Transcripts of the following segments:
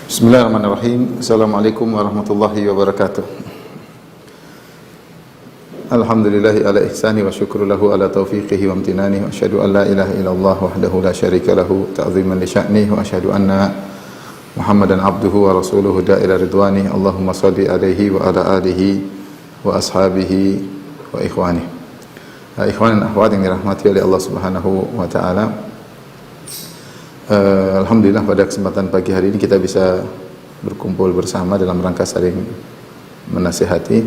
Bismillahirrahmanirrahim. Assalamualaikum warahmatullahi wabarakatuh. Alhamdulillahi ala ihsani wa syukru lahu ala taufiqihi wa amtinani wa asyhadu an la ilaha illallah wahdahu la syarika lahu ta'ziman li sya'nihi wa asyhadu anna Muhammadan abduhu wa rasuluhu da'ila ridwani. Allahumma salli alaihi wa ala alihi wa ashabihi wa ikhwani. Ikhwan dan akhwat yang dirahmati oleh Allah Subhanahu wa taala. Alhamdulillah pada kesempatan pagi hari ini kita bisa berkumpul bersama dalam rangka saling menasihati,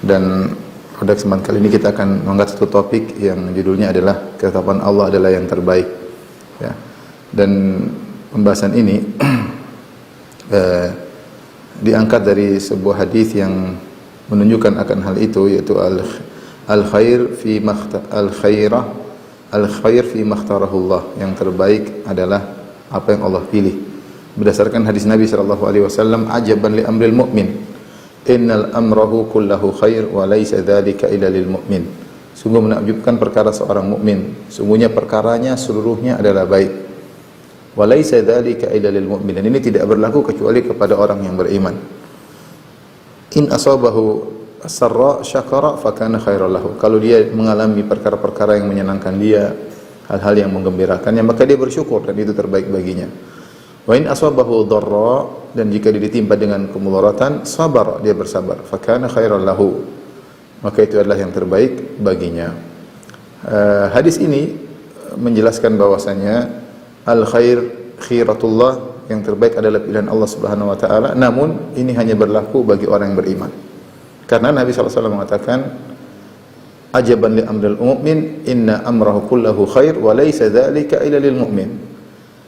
dan pada kesempatan kali ini kita akan mengangkat satu topik yang judulnya adalah ketetapan Allah adalah yang terbaik, ya. Dan pembahasan ini diangkat dari sebuah hadis yang menunjukkan akan hal itu, yaitu al-khair fi makhtarahullah, yang terbaik adalah apa yang Allah pilih. Berdasarkan hadis Nabi sallallahu alaihi wasallam, ajaban li amril mu'min, innal amrahu kullahu khair wa laisa dzalika illa lil mu'min. Sungguh menakjubkan perkara seorang mukmin, sungguhnya perkaranya seluruhnya adalah baik. Wa laisa dzalika illa lil mu'min. Dan ini tidak berlaku kecuali kepada orang yang beriman. In asabahu sarra syakara fakana khairal lahu. Kalau dia mengalami perkara-perkara yang menyenangkan dia, hal-hal yang menggembirakannya, maka dia bersyukur dan itu terbaik baginya. Wa in asabahu dharra, dan jika dia ditimpa dengan kemudaratan, sabar, dia bersabar, fakana khairal lahu, maka itu adalah yang terbaik baginya. Hadis ini menjelaskan bahwasanya al khair khiratullah, yang terbaik adalah pilihan Allah Subhanahu wa taala, namun ini hanya berlaku bagi orang yang beriman. Karena Nabi SAW mengatakan, ajaban li amril mu'min, inna amrahu kullahu khair wa laysa dzalika illa lil mu'min.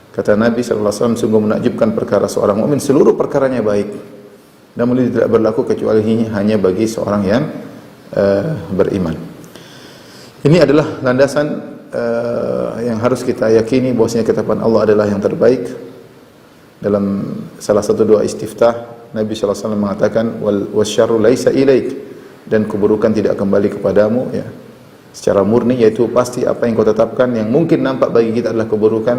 Kata Nabi SAW, sungguh menakjubkan perkara seorang mukmin, seluruh perkaranya baik, namun ini tidak berlaku kecuali hanya bagi seorang yang beriman. Ini adalah landasan yang harus kita yakini, bahwasanya ketetapan Allah adalah yang terbaik. Dalam salah satu doa istiftah, Nabi SAW mengatakan, wasyarru laisa ilaik, dan keburukan tidak kembali kepadamu, ya, secara murni, yaitu pasti apa yang kau tetapkan yang mungkin nampak bagi kita adalah keburukan,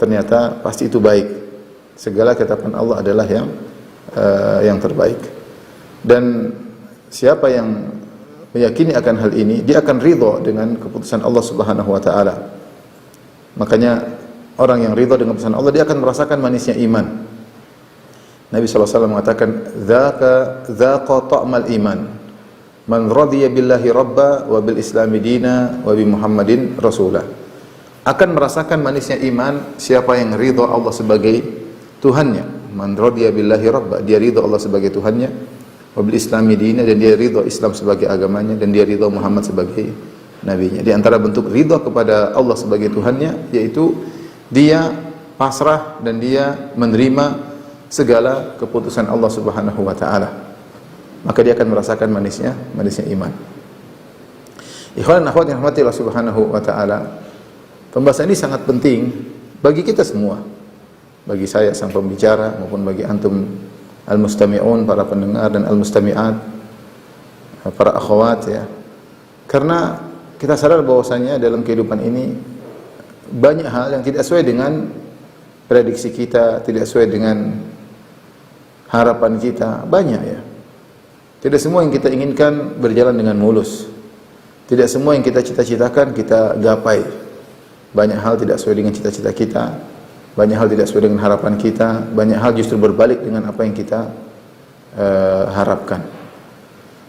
ternyata pasti itu baik. Segala ketetapan Allah adalah yang terbaik. Dan siapa yang meyakini akan hal ini, dia akan ridha dengan keputusan Allah Subhanahu wa taala. Makanya orang yang ridha dengan keputusan Allah, dia akan merasakan manisnya iman. Nabi SAW mengatakan, dzaqa ta'mal iman, man radiya billahi rabba wa bil islami dina wa bi muhammadin rasulah. Akan merasakan manisnya iman siapa yang ridha Allah sebagai Tuhannya. Man radiya billahi rabba, dia ridha Allah sebagai Tuhannya, wa bil islami dina, dan dia ridha Islam sebagai agamanya, dan dia ridha Muhammad sebagai nabinya. Di antara bentuk ridha kepada Allah sebagai Tuhannya, yaitu dia pasrah dan dia menerima segala keputusan Allah Subhanahu wa taala. Maka dia akan merasakan manisnya iman. Ikhwan dan akhwat yang dirahmati Allah Subhanahu wa taala, pembahasan ini sangat penting bagi kita semua. Bagi saya sang pembicara maupun bagi antum al-mustami'un, para pendengar, dan al-mustami'at, para akhwat, ya. Karena kita sadar bahwasanya dalam kehidupan ini banyak hal yang tidak sesuai dengan prediksi kita, tidak sesuai dengan harapan kita, banyak, ya. Tidak semua yang kita inginkan berjalan dengan mulus. Tidak semua yang kita cita-citakan kita gapai. Banyak hal tidak sesuai dengan cita-cita kita, banyak hal tidak sesuai dengan harapan kita, banyak hal justru berbalik dengan apa yang kita harapkan.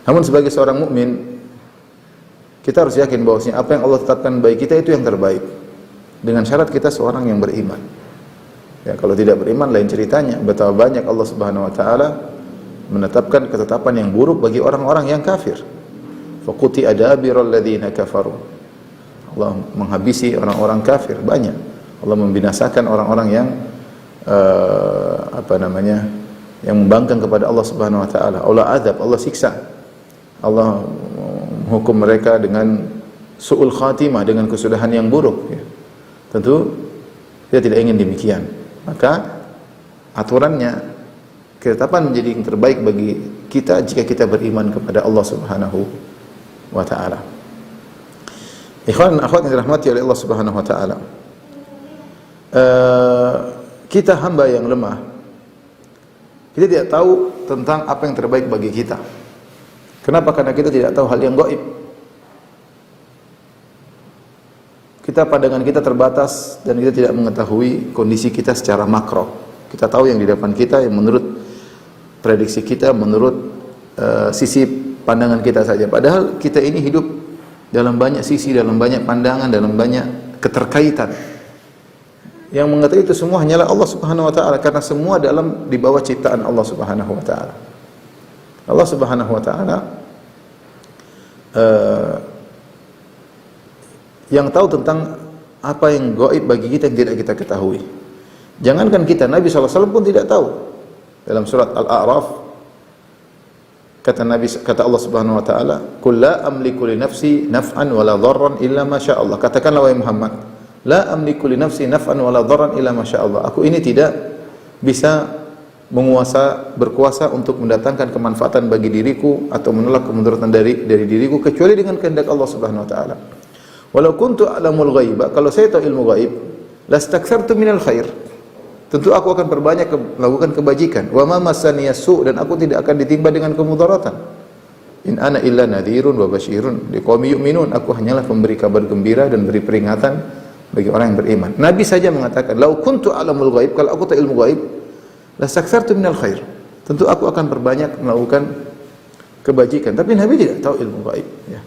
Namun sebagai seorang mukmin, kita harus yakin bahwasanya apa yang Allah tetapkan bagi kita itu yang terbaik, dengan syarat kita seorang yang beriman. Ya, kalau tidak beriman lain ceritanya. Betapa banyak Allah Subhanahu wa taala menetapkan ketetapan yang buruk bagi orang-orang yang kafir. Faquti adabiral ladzina kafaru. Allah menghabisi orang-orang kafir, banyak. Allah membinasakan orang-orang yang yang membangkang kepada Allah Subhanahu wa taala. Allah azab, Allah siksa. Allah menghukum mereka dengan su'ul khatimah, dengan kesudahan yang buruk, ya. Tentu dia tidak ingin demikian. Maka aturannya, ketetapan menjadi yang terbaik bagi kita jika kita beriman kepada Allah Subhanahu wa taala. Ikhwan dan akhwat yang dirahmati oleh Allah Subhanahu wa taala, kita hamba yang lemah. Kita tidak tahu tentang apa yang terbaik bagi kita. Kenapa? Karena kita tidak tahu hal yang gaib. Pandangan kita terbatas dan kita tidak mengetahui kondisi kita secara makro. Kita tahu yang di depan kita, yang menurut prediksi kita, menurut sisi pandangan kita saja. Padahal kita ini hidup dalam banyak sisi, dalam banyak pandangan, dalam banyak keterkaitan. Yang mengetahui itu semua hanyalah Allah Subhanahu wa taala, karena semua di bawah ciptaan Allah Subhanahu wa taala. Allah Subhanahu wa taala yang tahu tentang apa yang gaib bagi kita yang tidak kita ketahui. Jangankan kita, Nabi SAW pun tidak tahu. Dalam surat Al-A'raf kata Allah Subhanahu wa taala, "Qul la amliku li nafsi naf'an wala dharran illa ma syaa Allah." Katakanlah wahai Muhammad, la amliku li nafsi naf'an wala dharran illa ma syaa Allah. Aku ini tidak bisa berkuasa untuk mendatangkan kemanfaatan bagi diriku atau menolak kemudaratan dari diriku kecuali dengan kehendak Allah Subhanahu wa taala. Walau kuntu a'lamul ghaiba, kalau saya tahu ilmu gaib, lastakthartu minal khair. Tentu aku akan perbanyak melakukan kebajikan. Wa ma massani yasu, dan aku tidak akan ditimpa dengan kemudaratan. In ana illa nadhirun wa basyirun liqaumin yu'minun. Aku hanyalah pemberi kabar gembira dan beri peringatan bagi orang yang beriman. Nabi saja mengatakan, "Lau kuntu a'lamul ghaib," kalau aku tahu ilmu gaib, lastakthartu minal khair. Tentu aku akan perbanyak melakukan kebajikan. Tapi Nabi tidak tahu ilmu gaib, ya.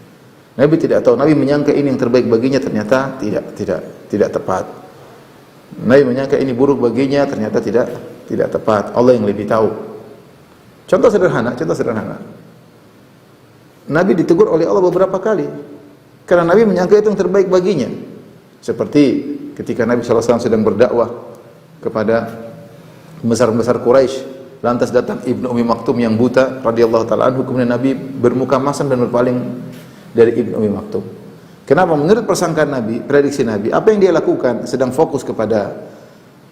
Nabi tidak tahu. Nabi menyangka ini yang terbaik baginya, ternyata tidak tepat. Nabi menyangka ini buruk baginya, ternyata tidak tepat. Allah yang lebih tahu. Contoh sederhana. Nabi ditegur oleh Allah beberapa kali karena Nabi menyangka itu yang terbaik baginya. Seperti ketika Nabi SAW sedang berdakwah kepada pembesar-pembesar Quraisy, lantas datang Ibnu Ummi Maktum yang buta radhiyallahu taala anhu, kemudian Nabi bermuka masam dan berpaling dari Ibnu Ummi Maktum. Kenapa? Menurut persangkaan Nabi, prediksi Nabi, apa yang dia lakukan sedang fokus kepada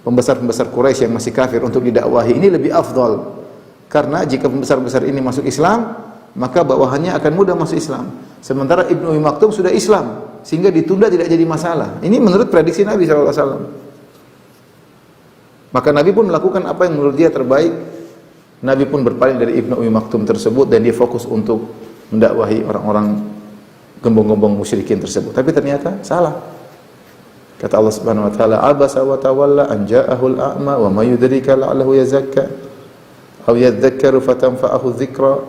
pembesar-pembesar Quraisy yang masih kafir untuk didakwahi, ini lebih afdal. Karena jika pembesar-pembesar ini masuk Islam, maka bawahannya akan mudah masuk Islam. Sementara Ibnu Ummi Maktum sudah Islam, sehingga ditunda tidak jadi masalah. Ini menurut prediksi Nabi SAW. Maka Nabi pun melakukan apa yang menurut dia terbaik. Nabi pun berpaling dari Ibnu Ummi Maktum tersebut dan dia fokus untuk mendakwahi orang-orang gembong-gembong musyrikin tersebut. Tapi ternyata salah. Kata Allah Subhanahu wa taala, "Abasa wa tawalla an ja'ahu al-a'ma wa ma yudrika la'allahu yazakka aw yadhakkaru fatanfa'ahu dhikra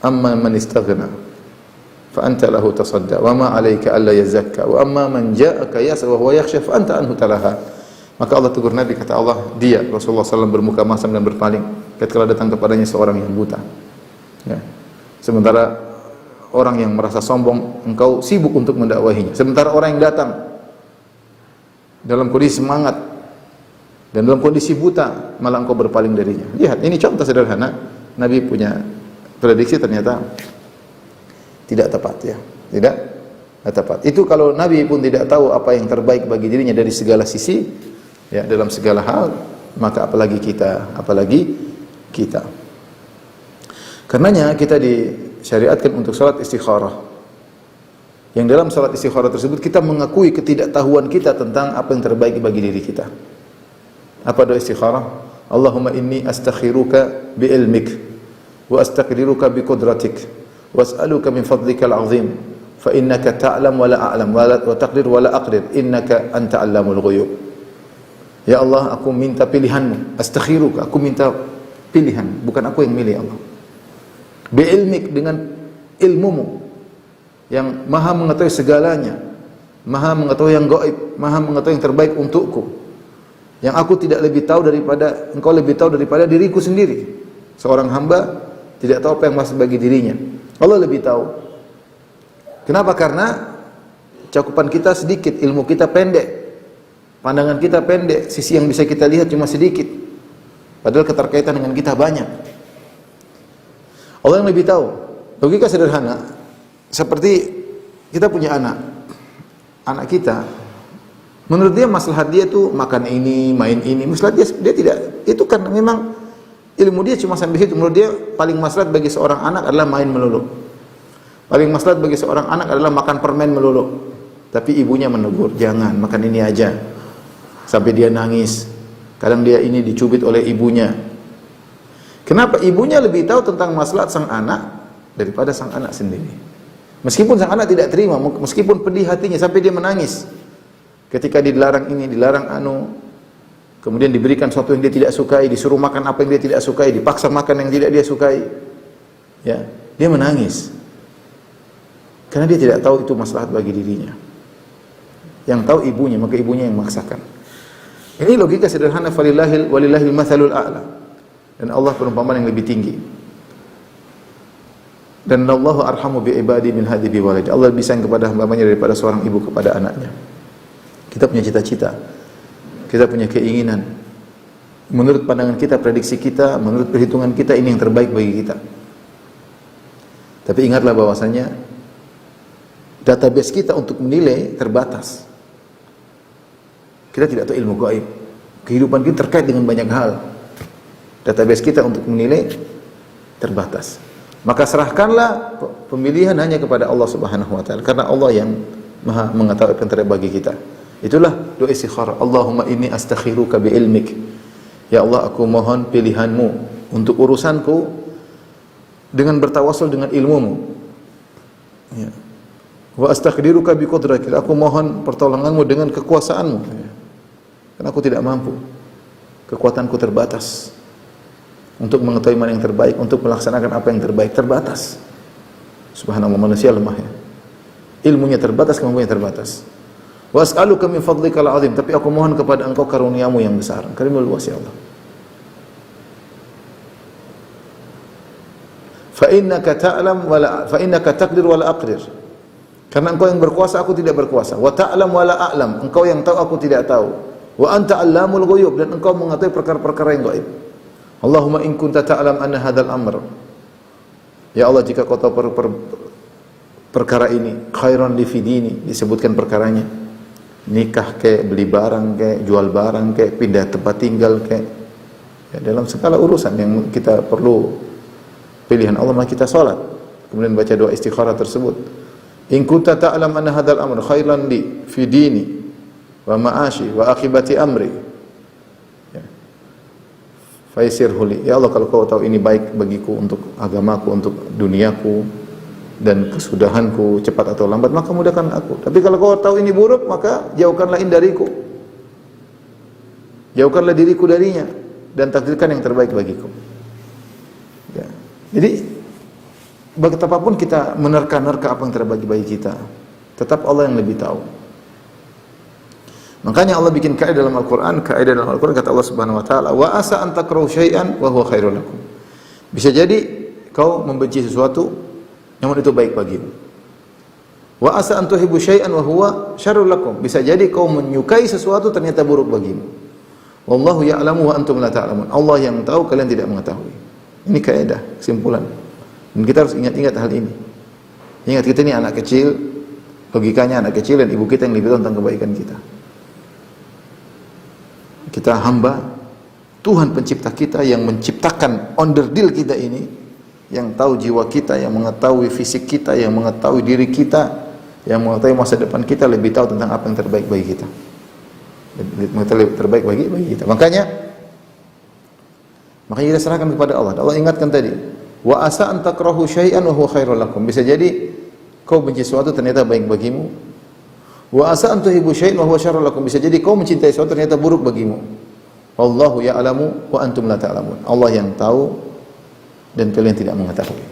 amma man istaghna fa anta lahu tasadda wa ma 'alayka alla yazakka wa amma man ja'aka yas'a wa huwa yakhsha fa anta anhu talaha." Maka Allah tegur Nabi, kata Allah, dia Rasulullah SAW bermuka masam dan berpaling ketika datang kepadanya seorang yang buta. Ya. Sementara orang yang merasa sombong, engkau sibuk untuk mendakwahinya. Sementara orang yang datang dalam kondisi semangat dan dalam kondisi buta, malah engkau berpaling darinya. Lihat, ini contoh sederhana. Nabi punya prediksi, ternyata tidak tepat, ya. Tidak tepat. Itu kalau Nabi pun tidak tahu apa yang terbaik bagi dirinya dari segala sisi, ya, dalam segala hal, maka apalagi kita. Karenanya kita disyariatkan untuk salat istikharah. Yang dalam salat istikharah tersebut kita mengakui ketidaktahuan kita tentang apa yang terbaik bagi diri kita. Apa doa istikharah? Allahumma inni astakhiruka bi ilmik wa astaqdiruka bi qudratik wa as'aluka min fadlikal azim fa innaka ta'lam wa la a'lam wa taqdir wa la aqdir innaka anta 'allamul ghuyub. Ya Allah, aku minta pilihanmu. Astakhiruka, aku minta pilihan, bukan aku yang milih, Allah. Bi'ilmik, dengan ilmumu yang maha mengetahui segalanya, maha mengetahui yang gaib, maha mengetahui yang terbaik untukku, yang aku tidak lebih tahu daripada engkau, lebih tahu daripada diriku sendiri. Seorang hamba tidak tahu apa yang masuk bagi dirinya, Allah lebih tahu. Kenapa? Karena cakupan kita sedikit, ilmu kita pendek, pandangan kita pendek, sisi yang bisa kita lihat cuma sedikit, padahal keterkaitan dengan kita banyak. Allah yang lebih tahu. Logika sederhana, seperti kita punya anak kita, menurut dia maslahat dia tuh makan ini, main ini, maslahat dia tidak, itu kan memang ilmu dia cuma sampai situ. Menurut dia paling maslahat bagi seorang anak adalah main melulu, paling maslahat bagi seorang anak adalah makan permen melulu. Tapi ibunya menegur, jangan makan ini aja. sampai dia nangis. Kadang dia ini dicubit oleh ibunya. Kenapa? Ibunya lebih tahu tentang maslahat sang anak daripada sang anak sendiri. Meskipun sang anak tidak terima, meskipun pedih hatinya sampai dia menangis. Ketika dilarang ini, dilarang anu, kemudian diberikan sesuatu yang dia tidak sukai, disuruh makan apa yang dia tidak sukai, dipaksa makan yang tidak dia sukai. Ya, dia menangis. Karena dia tidak tahu itu maslahat bagi dirinya. Yang tahu ibunya, maka ibunya yang memaksakan. Ini logika sederhana, walillahil mathalul a'la. Dan Allah perumpamaan yang lebih tinggi. Dan Allahu arhamu bi ibadi min hadhi bi walid. Allah lebih sayang kepada hamba-Nya daripada seorang ibu kepada anaknya. Kita punya cita-cita. Kita punya keinginan. Menurut pandangan kita, prediksi kita, menurut perhitungan kita, ini yang terbaik bagi kita. Tapi ingatlah bahwasanya database kita untuk menilai terbatas. Kita tidak tahu ilmu gaib. Kehidupan kita terkait dengan banyak hal. Database kita untuk menilai terbatas. Maka serahkanlah pemilihan hanya kepada Allah Subhanahu wa taala, karena Allah yang Maha mengetahui apa yang terbaik bagi kita. Itulah doa istikharah. Allahumma inni astakhiruka bi ilmik. Ya Allah, aku mohon pilihanmu untuk urusanku dengan bertawassul dengan ilmumu. Ya. Wa astaqdiruka bi qudratik. Aku mohon pertolonganmu dengan kekuasaanmu. Ya. Karena aku tidak mampu. Kekuatanku terbatas. Untuk mengetahui mana yang terbaik, untuk melaksanakan apa yang terbaik, terbatas. Subhanallah, manusia lemah ya. Ilmunya terbatas, kemampuannya terbatas. Wa as'aluka min fadlikal azim, tapi aku mohon kepada Engkau karuniamu yang besar. Karimul luas ya Allah. Fa innaka taqdir wa la aqdir. Karena Engkau yang berkuasa, aku tidak berkuasa. Wa ta'lam wa la a'lam. Engkau yang tahu, aku tidak tahu. Wa anta 'allamul ghuyub, dan Engkau mengetahui perkara-perkara yang gaib. Allahumma in kunta ta'lam anna hadzal amr. Ya Allah, jika Kau tahu perkara ini khairan li fi dini, disebutkan perkaranya. Nikah ke, beli barang ke, jual barang ke, pindah tempat tinggal ke. Ya, dalam segala urusan yang kita perlu pilihan Allah, maka kita salat. Kemudian baca doa istikharah tersebut. In kunta ta'lam anna hadzal amr khairan li fi dini wa ma'ashi wa akibati amri. Faisirhu li. Ya Allah, kalau Kau tahu ini baik bagiku, untuk agamaku, untuk duniaku dan kesudahanku, cepat atau lambat, maka mudahkan aku. Tapi kalau Kau tahu ini buruk, maka jauhkanlah ini dariku. Jauhkanlah diriku darinya dan takdirkan yang terbaik bagiku. Ya. Jadi betapapun kita menerka-nerka apa yang terbaik bagi kita, tetap Allah yang lebih tahu. Makanya Allah bikin kaidah dalam Al-Quran, kata Allah Subhanahu Wa Taala, wa asa an takrahu syai'an wa huwa khairul lakum. Bisa jadi kau membenci sesuatu, namun itu baik bagimu. Wa asa an tuhibbu syai'an wa huwa syarrul lakum. Bisa jadi kau menyukai sesuatu, ternyata buruk bagimu. Wallahu ya'lamu wa antum la ta'lamun. Allah yang tahu, kalian tidak mengetahui. Ini kaidah, kesimpulan. Dan kita harus ingat-ingat hal ini. Ingat, kita ini anak kecil, logikanya anak kecil, dan ibu kita yang lebih tahu tentang kebaikan kita. Kita hamba Tuhan pencipta kita, yang menciptakan onderdil kita ini, yang tahu jiwa kita, yang mengetahui fisik kita, yang mengetahui diri kita, yang mengetahui masa depan kita, lebih tahu tentang apa yang terbaik bagi kita. Lebih terbaik bagi kita. Makanya kita serahkan kepada Allah. Allah ingatkan tadi, wa asa an takrahu syai'an wa huwa khairul lakum. Bisa jadi kau benci sesuatu, ternyata baik bagimu. Wa asa an tuhibbu syai'an wa huwa syarrul lakum. Bisa jadi kau mencintai sesuatu, ternyata buruk bagimu. Wallahu ya'lamu wa antum la ta'lamun. Allah yang tahu dan kalian tidak mengetahui.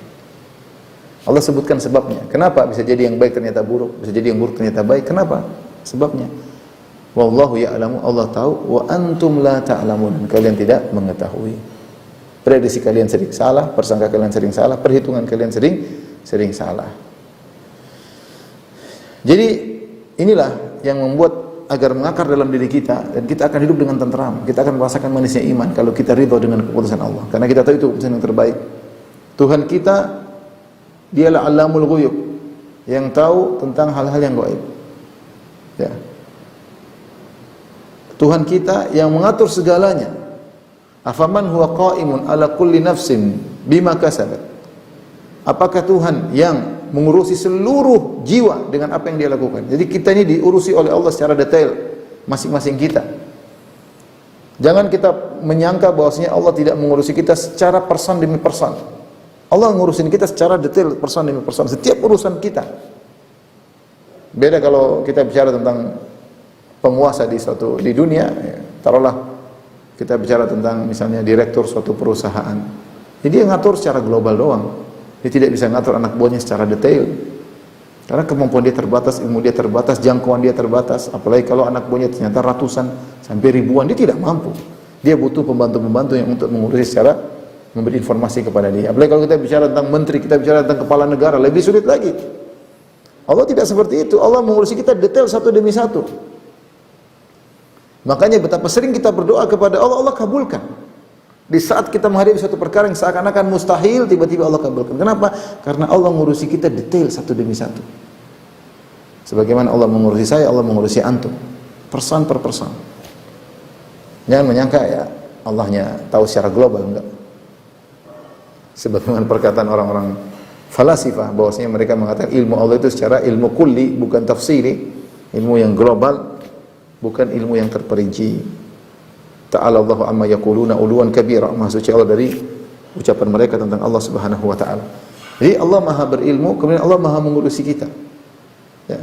Allah sebutkan sebabnya. Kenapa bisa jadi yang baik ternyata buruk, bisa jadi yang buruk ternyata baik? Kenapa? Sebabnya. Wallahu ya'lamu, Allah tahu, wa antum la ta'lamun, kalian tidak mengetahui. Prediksi kalian sering salah, persangka kalian sering salah, perhitungan kalian sering salah. Jadi inilah yang membuat agar mengakar dalam diri kita, dan kita akan hidup dengan tenteram. Kita akan merasakan manisnya iman kalau kita ridha dengan keputusan Allah, karena kita tahu itu keputusan yang terbaik. Tuhan kita, Dialah Allamul Ghuyub, yang tahu tentang hal-hal yang gaib. Ya. Tuhan kita yang mengatur segalanya. Afaman huwa qa'imun ala kulli nafsin bima kasabat. Apakah Tuhan yang mengurusi seluruh jiwa dengan apa yang dia lakukan? Jadi kita ini diurusi oleh Allah secara detail, masing-masing kita. Jangan kita menyangka bahwasanya Allah tidak mengurusi kita secara person demi person. Allah ngurusin kita secara detail, person demi person, setiap urusan kita. Beda kalau kita bicara tentang penguasa di dunia, ya, taruhlah kita bicara tentang misalnya direktur suatu perusahaan. Jadi dia ngatur secara global doang. Dia tidak bisa ngatur anak buahnya secara detail. Karena kemampuan dia terbatas, ilmu dia terbatas, jangkauan dia terbatas. Apalagi kalau anak buahnya ternyata ratusan sampai ribuan, dia tidak mampu. Dia butuh pembantu-pembantu yang untuk mengurusi secara memberi informasi kepada dia. Apalagi kalau kita bicara tentang menteri, kita bicara tentang kepala negara, lebih sulit lagi. Allah tidak seperti itu. Allah mengurusi kita detail satu demi satu. Makanya betapa sering kita berdoa kepada Allah, Allah kabulkan. Di saat kita menghadapi suatu perkara yang seakan-akan mustahil, tiba-tiba Allah kabulkan. Kenapa? Karena Allah mengurusi kita detail satu demi satu. Sebagaimana Allah mengurusi saya, Allah mengurusi antum. Person per person. Jangan menyangka ya Allahnya tahu secara global, enggak. Sebagaimana perkataan orang-orang falasifah bahwasanya mereka mengatakan ilmu Allah itu secara ilmu kulli, bukan tafsiri, ilmu yang global, bukan ilmu yang terperinci. Ta'ala Allahu amma yaquluna uluwan kabira. Maha suci Allah dari ucapan mereka tentang Allah Subhanahu wa taala. Jadi Allah Maha berilmu, kemudian Allah Maha mengurusi kita. Ya.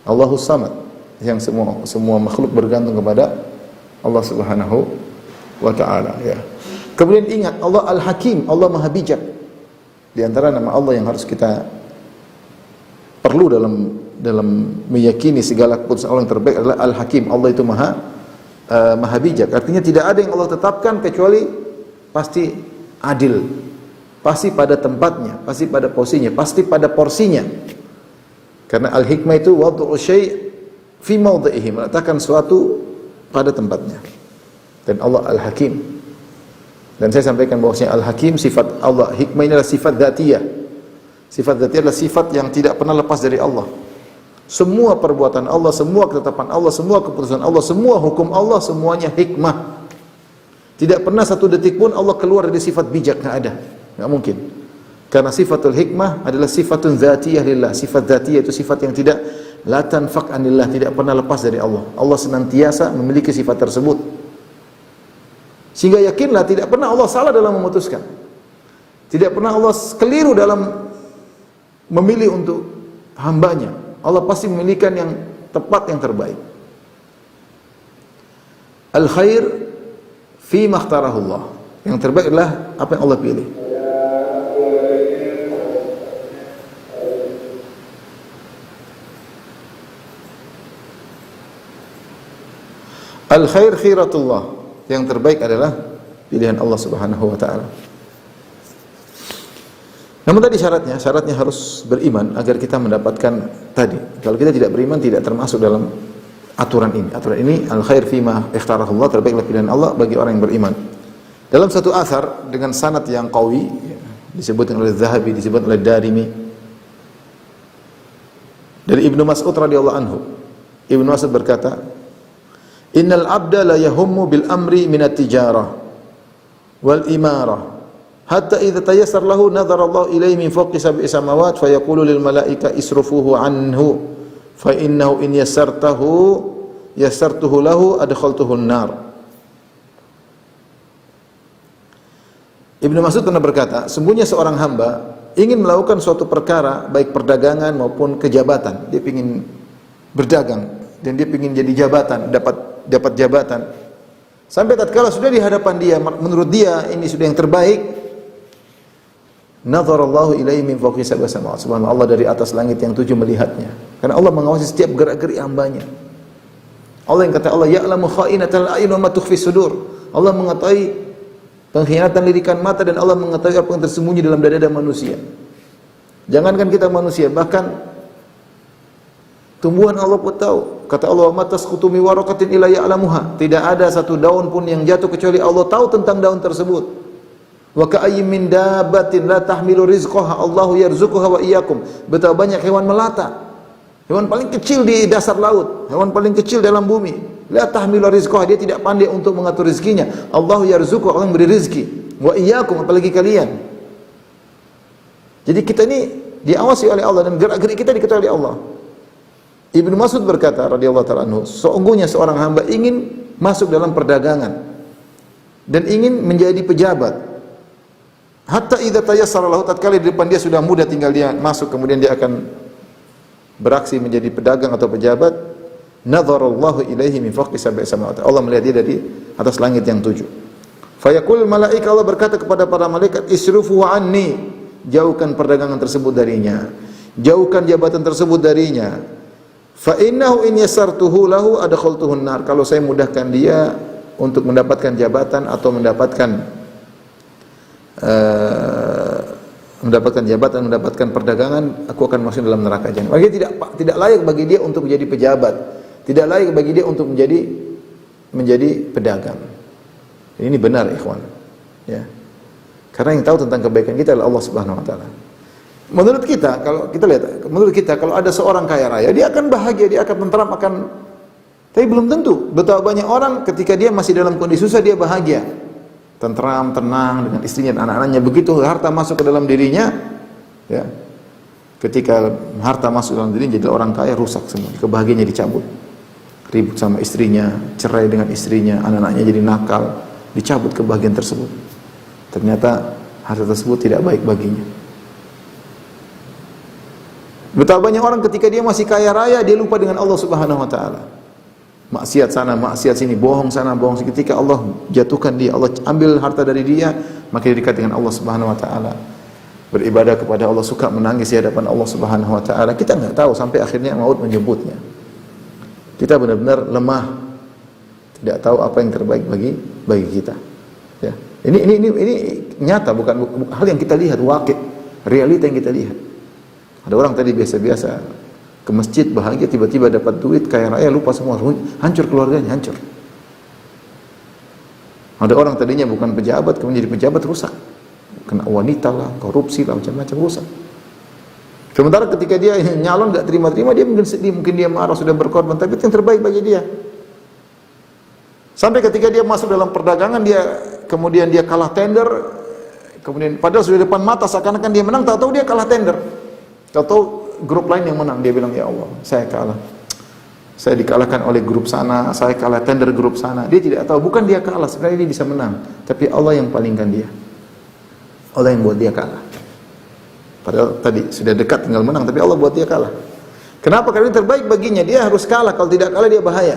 Allahus Samad, yang semua makhluk bergantung kepada Allah Subhanahu wa taala, ya. Kemudian ingat Allah Al-Hakim, Allah Maha bijak. Di antara nama Allah yang harus kita perlu dalam meyakini segala keputusan Allah yang terbaik adalah Al-Hakim. Allah itu Maha bijak. Artinya tidak ada yang Allah tetapkan kecuali pasti adil, pasti pada tempatnya, pasti pada posisinya, pasti pada porsinya. Karena al-hikmah itu wad'u syai' fi mawdhihi, meletakkan suatu pada tempatnya. Dan Allah Al-Hakim. Dan saya sampaikan bahwasanya Al-Hakim sifat Allah, hikmah ini adalah sifat dzatiyah. Sifat dzatiyah adalah sifat yang tidak pernah lepas dari Allah. Semua perbuatan Allah, semua ketetapan Allah, semua keputusan Allah, semua hukum Allah, semuanya hikmah. Tidak pernah satu detik pun Allah keluar dari sifat bijak, enggak ada. Enggak mungkin. Karena sifatul hikmah adalah sifatun dzatiyah lillah. Sifat dzatiyah itu sifat yang tidak la tanfaq anillah, tidak pernah lepas dari Allah. Allah senantiasa memiliki sifat tersebut. Sehingga yakinlah tidak pernah Allah salah dalam memutuskan. Tidak pernah Allah keliru dalam memilih untuk hambanya. Allah pasti memilihkan yang tepat, yang terbaik. Al-khair fi makhtarahullah. Yang terbaik adalah apa yang Allah pilih. Al-khair khiratullah. Yang terbaik adalah pilihan Allah Subhanahu wa taala. Namun tadi syaratnya harus beriman agar kita mendapatkan tadi. Kalau kita tidak beriman tidak termasuk dalam aturan ini. Aturan ini al-khair fima ikhtarahullah, terbaiklah pilihan Allah bagi orang yang beriman. Dalam satu athar dengan sanad yang qawi, disebutkan oleh Zahabi, disebut oleh Darimi, dari Ibnu Mas'ud radhiyallahu anhu. Ibnu Mas'ud berkata, "Innal 'abda la yahummu bil amri minat tijarah wal imarah hatta idza tayassar lahu nadhara Allah ilaihi min fawqi sab'i samawat fa yaqulu lil malaika isrufuhu anhu fa innahu in yassartuhu lahu adkhaltuhu an-nar." Ibnu Mas'ud pernah berkata, sungguhnya seorang hamba ingin melakukan suatu perkara baik perdagangan maupun kejabatan. Dia ingin berdagang dan dia ingin jadi jabatan, dapat jabatan. Sampai tatkala sudah di hadapan dia, menurut dia ini sudah yang terbaik, nazarallahu ilaihi min fawqi sab'i samawat. Subhanallah, Allah dari atas langit yang 7 melihatnya. Karena Allah mengawasi setiap gerak-gerik hambanya. Allah yang kata Allah ya'lamu kha'inatal a'yun wa ma tukhfi sudur. Allah mengetahui pengkhianatan lirikan mata dan Allah mengetahui apa yang tersembunyi dalam dada manusia. Jangankan kita manusia, bahkan tumbuhan Allah pun tahu. Kata Allah, "Ma tasqutu min waraqatin illa ya'lamuha." Tidak ada satu daun pun yang jatuh kecuali Allah tahu tentang daun tersebut. Wa ka'ayyin min dabbatin la tahmilu rizqaha Allahu yarzuquha wa iyyakum. Betapa banyak hewan melata. Hewan paling kecil di dasar laut, hewan paling kecil dalam bumi. La tahmilu rizqaha, dia tidak pandai untuk mengatur rezekinya. Allahu yarzuquhu, Allah memberi rezeki. Wa iyyakum, apalagi kalian. Jadi kita ini diawasi oleh Allah dan gerak-gerik kita diketahui oleh Allah. Ibnu Mas'ud berkata radhiyallahu ta'ala anhu, sesungguhnya seorang hamba ingin masuk dalam perdagangan dan ingin menjadi pejabat. Hatta idza tayassara lahu, tatkala di depan dia sudah mudah, tinggal dia masuk kemudian dia akan beraksi menjadi pedagang atau pejabat. Nadharallahu ilaihi min fawqi sab'i samawati. Allah melihat dia dari atas langit yang 7. Fayaqul malaika, Allah berkata kepada para malaikat, isrufu anni, jauhkan perdagangan tersebut darinya, jauhkan jabatan tersebut darinya. Fa innahu in yasartuhu lahu adkhaltuhu an-nar. Kalau saya mudahkan dia untuk mendapatkan jabatan atau mendapatkan mendapatkan perdagangan, aku akan masuk dalam neraka jahanam. Bagi tidak layak bagi dia untuk menjadi pejabat, tidak layak bagi dia untuk menjadi pedagang. Ini benar, ikhwan. Ya. Karena yang tahu tentang kebaikan kita adalah Allah Subhanahu wa taala. Menurut kita, kalau ada seorang kaya raya, dia akan bahagia, dia akan tentram, tapi belum tentu. Betapa banyak orang ketika dia masih dalam kondisi susah dia bahagia, tentram, tenang dengan istrinya dan anak-anaknya. Begitu harta masuk ke dalam dirinya, ya. Ketika harta masuk dalam dirinya, jadi orang kaya, rusak semua. Kebahagiaannya dicabut. Ribut sama istrinya, cerai dengan istrinya, anak-anaknya jadi nakal, dicabut kebahagiaan tersebut. Ternyata harta tersebut tidak baik baginya. Betapa banyak orang ketika dia masih kaya raya, dia lupa dengan Allah Subhanahu wa taala. Maksiat sana, maksiat sini, bohong sana, bohong sini. Ketika Allah jatuhkan dia, Allah ambil harta dari dia, maka dia dekat dengan Allah Subhanahu wa taala. Beribadah kepada Allah, suka menangis di hadapan Allah Subhanahu wa taala. Kita enggak tahu sampai akhirnya maut menjemputnya. Kita benar-benar lemah. Tidak tahu apa yang terbaik bagi kita. Ya. Ini nyata, bukan hal yang kita lihat, waqi', realita yang kita lihat. Ada orang tadi biasa-biasa ke masjid bahagia, tiba-tiba dapat duit, kaya raya, lupa semua, hancur keluarganya, hancur. Ada orang tadinya bukan pejabat, kemudian jadi pejabat, rusak. Kena wanita lah, korupsi lah, macam-macam, rusak. Sementara ketika dia nyalon gak terima-terima, dia mungkin sedih, mungkin dia marah, sudah berkorban, tapi itu yang terbaik bagi dia. Sampai ketika dia masuk dalam perdagangan, kemudian dia kalah tender, kemudian padahal sudah depan mata seakan-akan dia menang, tahu-tahu dia kalah tender. Tahu-tahu grup lain yang menang, dia bilang, ya Allah, saya kalah. Saya dikalahkan oleh grup sana, saya kalah tender grup sana. Dia tidak tahu, bukan dia kalah, sebenarnya dia bisa menang, tapi Allah yang palingkan dia. Allah yang buat dia kalah. Padahal tadi sudah dekat tinggal menang, tapi Allah buat dia kalah. Kenapa? Karena ini terbaik baginya, dia harus kalah. Kalau tidak kalah dia bahaya.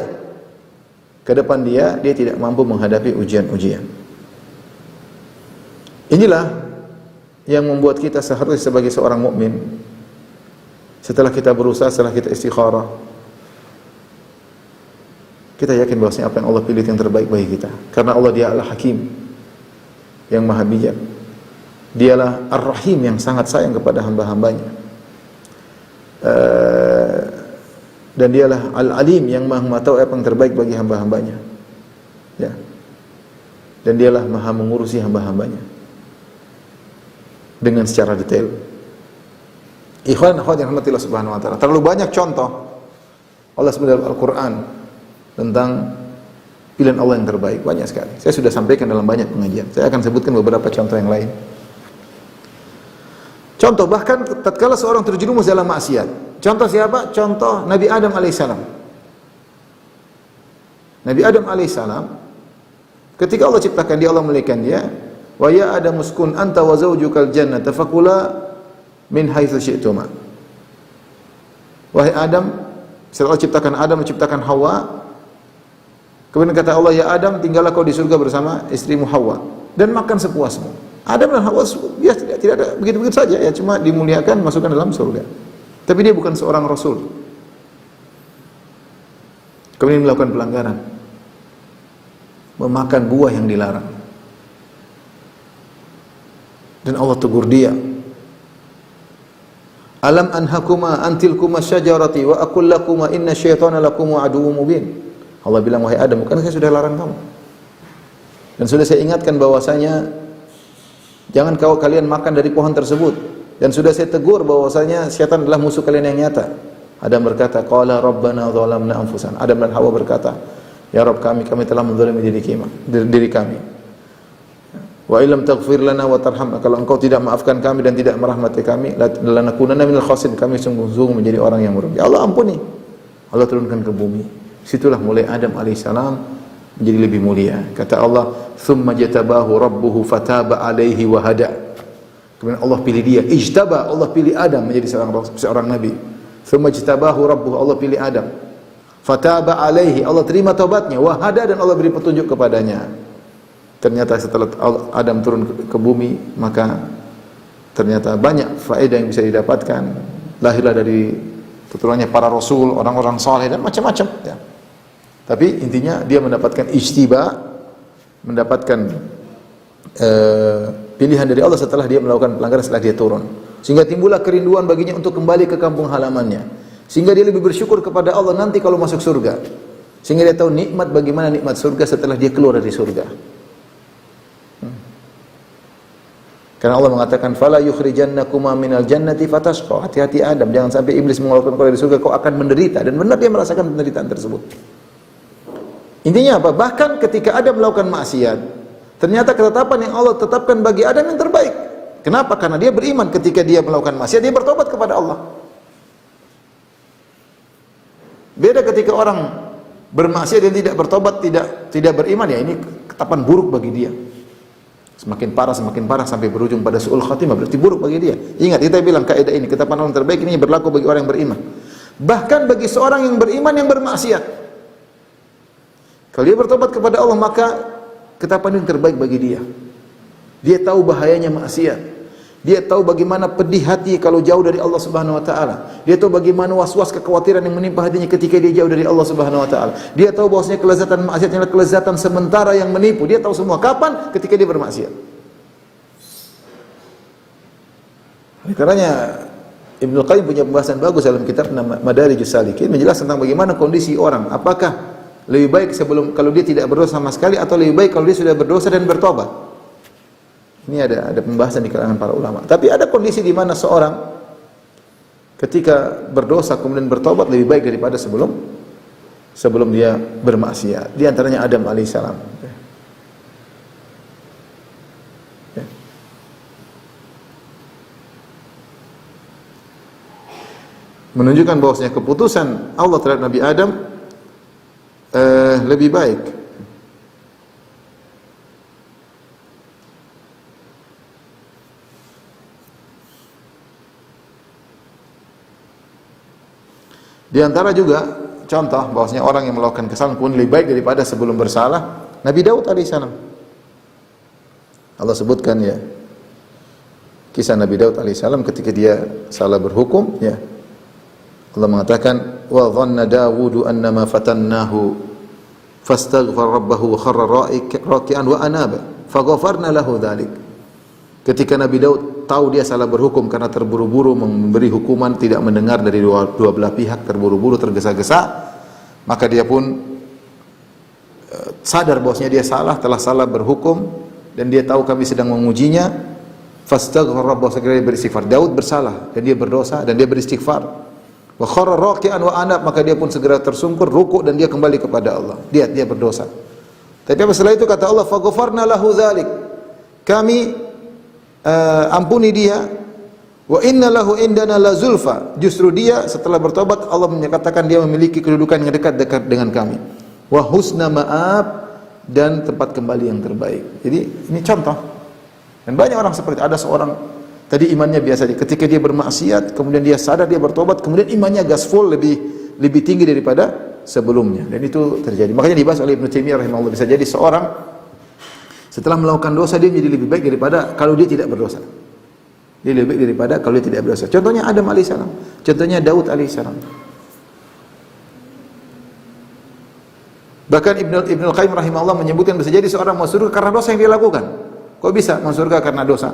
Ke depan dia tidak mampu menghadapi ujian-ujian. Inilah yang membuat kita seharusnya sebagai seorang mukmin, setelah kita berusaha, setelah kita istikharah, kita yakin bahwasanya apa yang Allah pilih yang terbaik bagi kita. Karena Allah, Dia adalah Hakim yang Maha Bijak. Dialah Ar-Rahim yang sangat sayang kepada hamba-hambanya. Dan Dialah Al-Alim yang Maha mengetahui apa yang terbaik bagi hamba-hambanya. Ya. Dan Dialah Maha mengurusi hamba-hambanya dengan secara detail. Ikhwan akhwat yang rahmatillah subhanahu wa ta'ala, terlalu banyak contoh Allah sebut dalam Al-Quran tentang pilihan Allah yang terbaik, banyak sekali. Saya sudah sampaikan dalam banyak pengajian. Saya akan sebutkan beberapa contoh yang lain. Contoh, bahkan tatkala seorang terjerumus dalam maksiat. Contoh siapa? Contoh Nabi Adam alaihissalam. Nabi Adam alaihissalam, ketika Allah ciptakan dia, Allah memilihkan dia, wa ya Adam uskun anta wa zawjukal jannata fakula min haitsu syi'tuma. Wahai Adam, setelah Allah ciptakan Adam, menciptakan Hawa, kemudian kata Allah, ya Adam, tinggallah kau di surga bersama istrimu Hawa dan makan sepuasmu. Adam dan Hawa dia tidak ada begitu-begitu saja, ya cuma dimuliakan, masukkan dalam surga. Tapi dia bukan seorang rasul. Kemudian melakukan pelanggaran, memakan buah yang dilarang. Dan Allah tegur dia, alam anhakuma antilkuma syajarati wa aqul lakuma inna syaitana lakum aduwwum mubin. Allah bilang, wahai Adam, bukan saya sudah larang kamu? Dan sudah saya ingatkan bahwasanya jangan kalian makan dari pohon tersebut. Dan sudah saya tegur bahwasanya syaitan adalah musuh kalian yang nyata. Adam berkata, qala rabbana zalamna anfusana. Adam dan Hawa berkata, ya Rabb kami telah menzalimi diri kami. Wa illam taghfir lana wa tarhamna, kalau engkau tidak maafkan kami dan tidak merahmati kami, lanakunanna minal khasirin, kami sungguh-sungguh menjadi orang yang merugi. Allah ampuni. Allah turunkan ke bumi. Situlah mulai Adam alaihissalam menjadi lebih mulia. Kata Allah, "Tsumma jatabahu rabbuhu fataba alaihi wa hada." Kemudian Allah pilih dia, ijtaba, Allah pilih Adam menjadi seorang nabi. "Tsumma jatabahu rabbuhu," Allah pilih Adam. Fataba alaihi, Allah terima taubatnya, wa hada, dan Allah beri petunjuk kepadanya. Ternyata setelah Adam turun ke bumi, maka ternyata banyak faedah yang bisa didapatkan. Lahirlah dari keturunannya para rasul, orang-orang saleh dan macam-macam ya. Tapi intinya dia mendapatkan ijtiba, mendapatkan pilihan dari Allah setelah dia melakukan pelanggaran, setelah dia turun. Sehingga timbullah kerinduan baginya untuk kembali ke kampung halamannya. Sehingga dia lebih bersyukur kepada Allah nanti kalau masuk surga. Sehingga dia tahu nikmat, bagaimana nikmat surga setelah dia keluar dari surga. Karena Allah mengatakan, "Fala yukhrijannakuma minal jannati fatashqa." Hati-hati Adam, jangan sampai iblis mengeluarkan kau dari surga, kau akan menderita. Dan benar dia merasakan penderitaan tersebut. Intinya apa? Bahkan ketika Adam melakukan maksiat, ternyata ketetapan yang Allah tetapkan bagi Adam yang terbaik. Kenapa? Karena dia beriman. Ketika dia melakukan maksiat, dia bertobat kepada Allah. Beda ketika orang bermaksiat dan tidak bertobat, tidak beriman, ya ini ketetapan buruk bagi dia. Semakin parah sampai berujung pada su'ul khatimah, berarti buruk bagi dia. Ingat, kita bilang kaidah ini, ketetapan Allah terbaik ini berlaku bagi orang yang beriman. Bahkan bagi seorang yang beriman yang bermaksiat. Kalau dia bertobat kepada Allah, maka ketetapan yang terbaik bagi dia. Dia tahu bahayanya maksiat. Dia tahu bagaimana pedih hati kalau jauh dari Allah Subhanahu wa taala. Dia tahu bagaimana was-was kekhawatiran yang menimpa hatinya ketika dia jauh dari Allah Subhanahu wa taala. Dia tahu bahwasanya kelezatan maksiat adalah kelezatan sementara yang menipu. Dia tahu semua. Kapan? Ketika dia bermaksiat. Oleh karenanya Ibnu Qayyim punya pembahasan bagus dalam kitab Madarijus Salikin menjelaskan tentang bagaimana kondisi orang. Apakah lebih baik sebelum kalau dia tidak berdosa sama sekali, atau lebih baik kalau dia sudah berdosa dan bertobat? Ini ada pembahasan di kalangan para ulama. Tapi ada kondisi di mana seorang ketika berdosa kemudian bertobat lebih baik daripada sebelum dia bermaksiat. Di antaranya Adam alaihissalam. Menunjukkan bahwasanya keputusan Allah terhadap Nabi Adam lebih baik. Di antara juga contoh bahwasanya orang yang melakukan kesalahan pun lebih baik daripada sebelum bersalah, Nabi Daud alaihissalam. Allah sebutkan ya kisah Nabi Daud alaihissalam ketika dia salah berhukum ya. Allah mengatakan, "Wa dhanna Dawudu annama fatannahu fastaghfara rabbahu wa kharra raki'an wa anaba faghafarna lahu dzalik." Ketika Nabi Daud tahu dia salah berhukum karena terburu-buru memberi hukuman, tidak mendengar dari dua belah pihak, terburu-buru, tergesa-gesa, maka dia pun sadar bahwasanya dia telah salah berhukum, dan dia tahu kami sedang mengujinya. Fastaghfara rabbahu, segera dia beristighfar. Daud bersalah dan dia berdosa dan dia beristighfar. Wa kharra raki'an wa anab, maka dia pun segera tersungkur, rukuk, dan dia kembali kepada Allah. Dia berdosa. Tapi setelah itu kata Allah, faghfarna lahu dzalik. Kami ampuni dia. Wa inna lahu indana la zulfa. Justru dia setelah bertobat, Allah menyatakan dia memiliki kedudukan yang dekat dengan kami. Wa husna ma'ab, dan tempat kembali yang terbaik. Jadi ini contoh. Dan banyak orang seperti ada seorang tadi imannya biasa saja, ketika dia bermaksiat kemudian dia sadar, dia bertobat, kemudian imannya gaspol lebih tinggi daripada sebelumnya. Dan itu terjadi. Makanya dibahas oleh Ibnu Taimiyah rahimahullah, bisa jadi seorang setelah melakukan dosa dia menjadi lebih baik daripada kalau dia tidak berdosa. Dia lebih baik daripada kalau dia tidak berdosa. Contohnya Adam alaihissalam, contohnya Daud alaihissalam. Bahkan Ibnu Qayyim rahimahullah menyebutkan bisa jadi seorang masuk surga karena dosa yang dia lakukan. Kok bisa masuk surga karena dosa?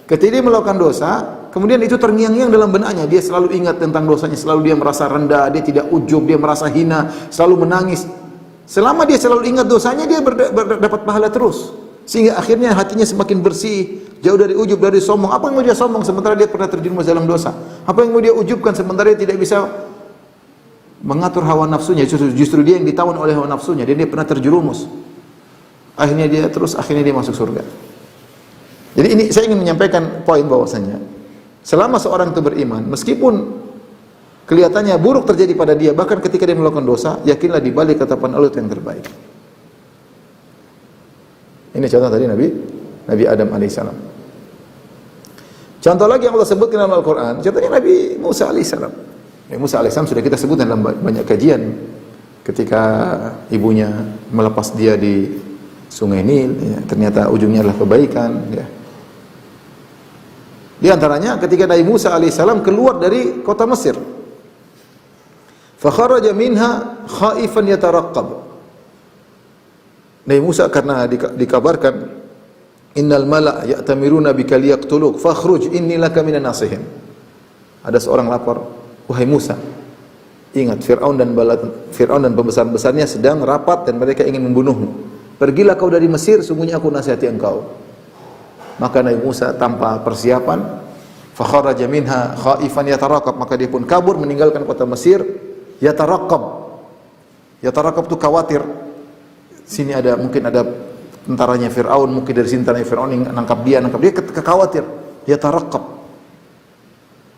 Ketika dia melakukan dosa, kemudian itu terngiang-ngiang dalam benaknya, dia selalu ingat tentang dosanya, selalu dia merasa rendah, dia tidak ujub, dia merasa hina, selalu menangis. Selama dia selalu ingat dosanya, dia dapat pahala terus. Sehingga akhirnya hatinya semakin bersih, jauh dari ujub, dari sombong. Apa yang mau dia sombong sementara dia pernah terjerumus dalam dosa? Apa yang mau dia ujubkan sementara dia tidak bisa mengatur hawa nafsunya? Justru dia yang ditawan oleh hawa nafsunya, dan dia pernah terjerumus. Akhirnya dia masuk surga. Jadi ini saya ingin menyampaikan poin bahwasanya selama seorang itu beriman, meskipun kelihatannya buruk terjadi pada dia, bahkan ketika dia melakukan dosa, yakinlah di balik ketetapan Allah itu yang terbaik. Ini contoh tadi Nabi Adam alaihissalam. Contoh lagi yang Allah sebutkan dalam Al-Quran, contohnya Nabi Musa alaihissalam. Nabi Musa alaihissalam sudah kita sebutkan dalam banyak kajian. Ketika ibunya melepas dia di Sungai Nil, ya, ternyata ujungnya adalah kebaikan. Ya. Di antaranya ketika Nabi Musa alaihissalam keluar dari kota Mesir. Fakharaja minha khaifan yataraqqab. Nabi Musa karena dikabarkan innal mala' ya'tamiruna bika liyaqtuluk fakhruj inni laka minan nasihin. Ada seorang lapor, wahai Musa, ingat Fir'aun dan pembesar-besarnya sedang rapat dan mereka ingin membunuhmu. Pergilah kau dari Mesir, sungguhnya aku nasihati engkau. Maka Nabi Musa tanpa persiapan, fakharaja minha khaifan yataraqqab, maka dia pun kabur meninggalkan kota Mesir. Yataraqqab itu khawatir. Sini mungkin ada tentaranya Fir'aun, mungkin dari sini tentaranya Fir'aun yang nangkap dia, khawatir. Yataraqqab.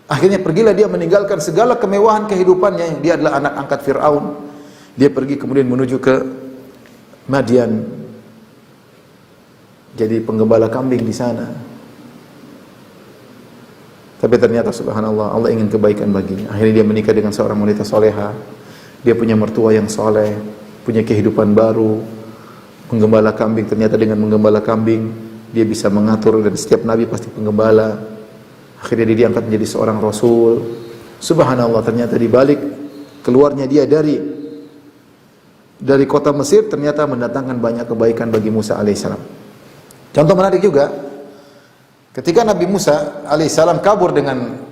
Akhirnya pergilah dia meninggalkan segala kemewahan kehidupannya. Dia adalah anak angkat Fir'aun. Dia pergi kemudian menuju ke Madian. Jadi penggembala kambing di sana. Tapi ternyata subhanallah, Allah ingin kebaikan baginya. Akhirnya dia menikah dengan seorang wanita soleha. Dia punya mertua yang soleh, punya kehidupan baru. Menggembala kambing, ternyata dengan menggembala kambing dia bisa mengatur, dan setiap nabi pasti penggembala. Akhirnya dia diangkat menjadi seorang rasul. Subhanallah, ternyata di balik keluarnya dia dari kota Mesir ternyata mendatangkan banyak kebaikan bagi Musa alaihissalam. Contoh menarik juga, ketika Nabi Musa alaihissalam kabur dengan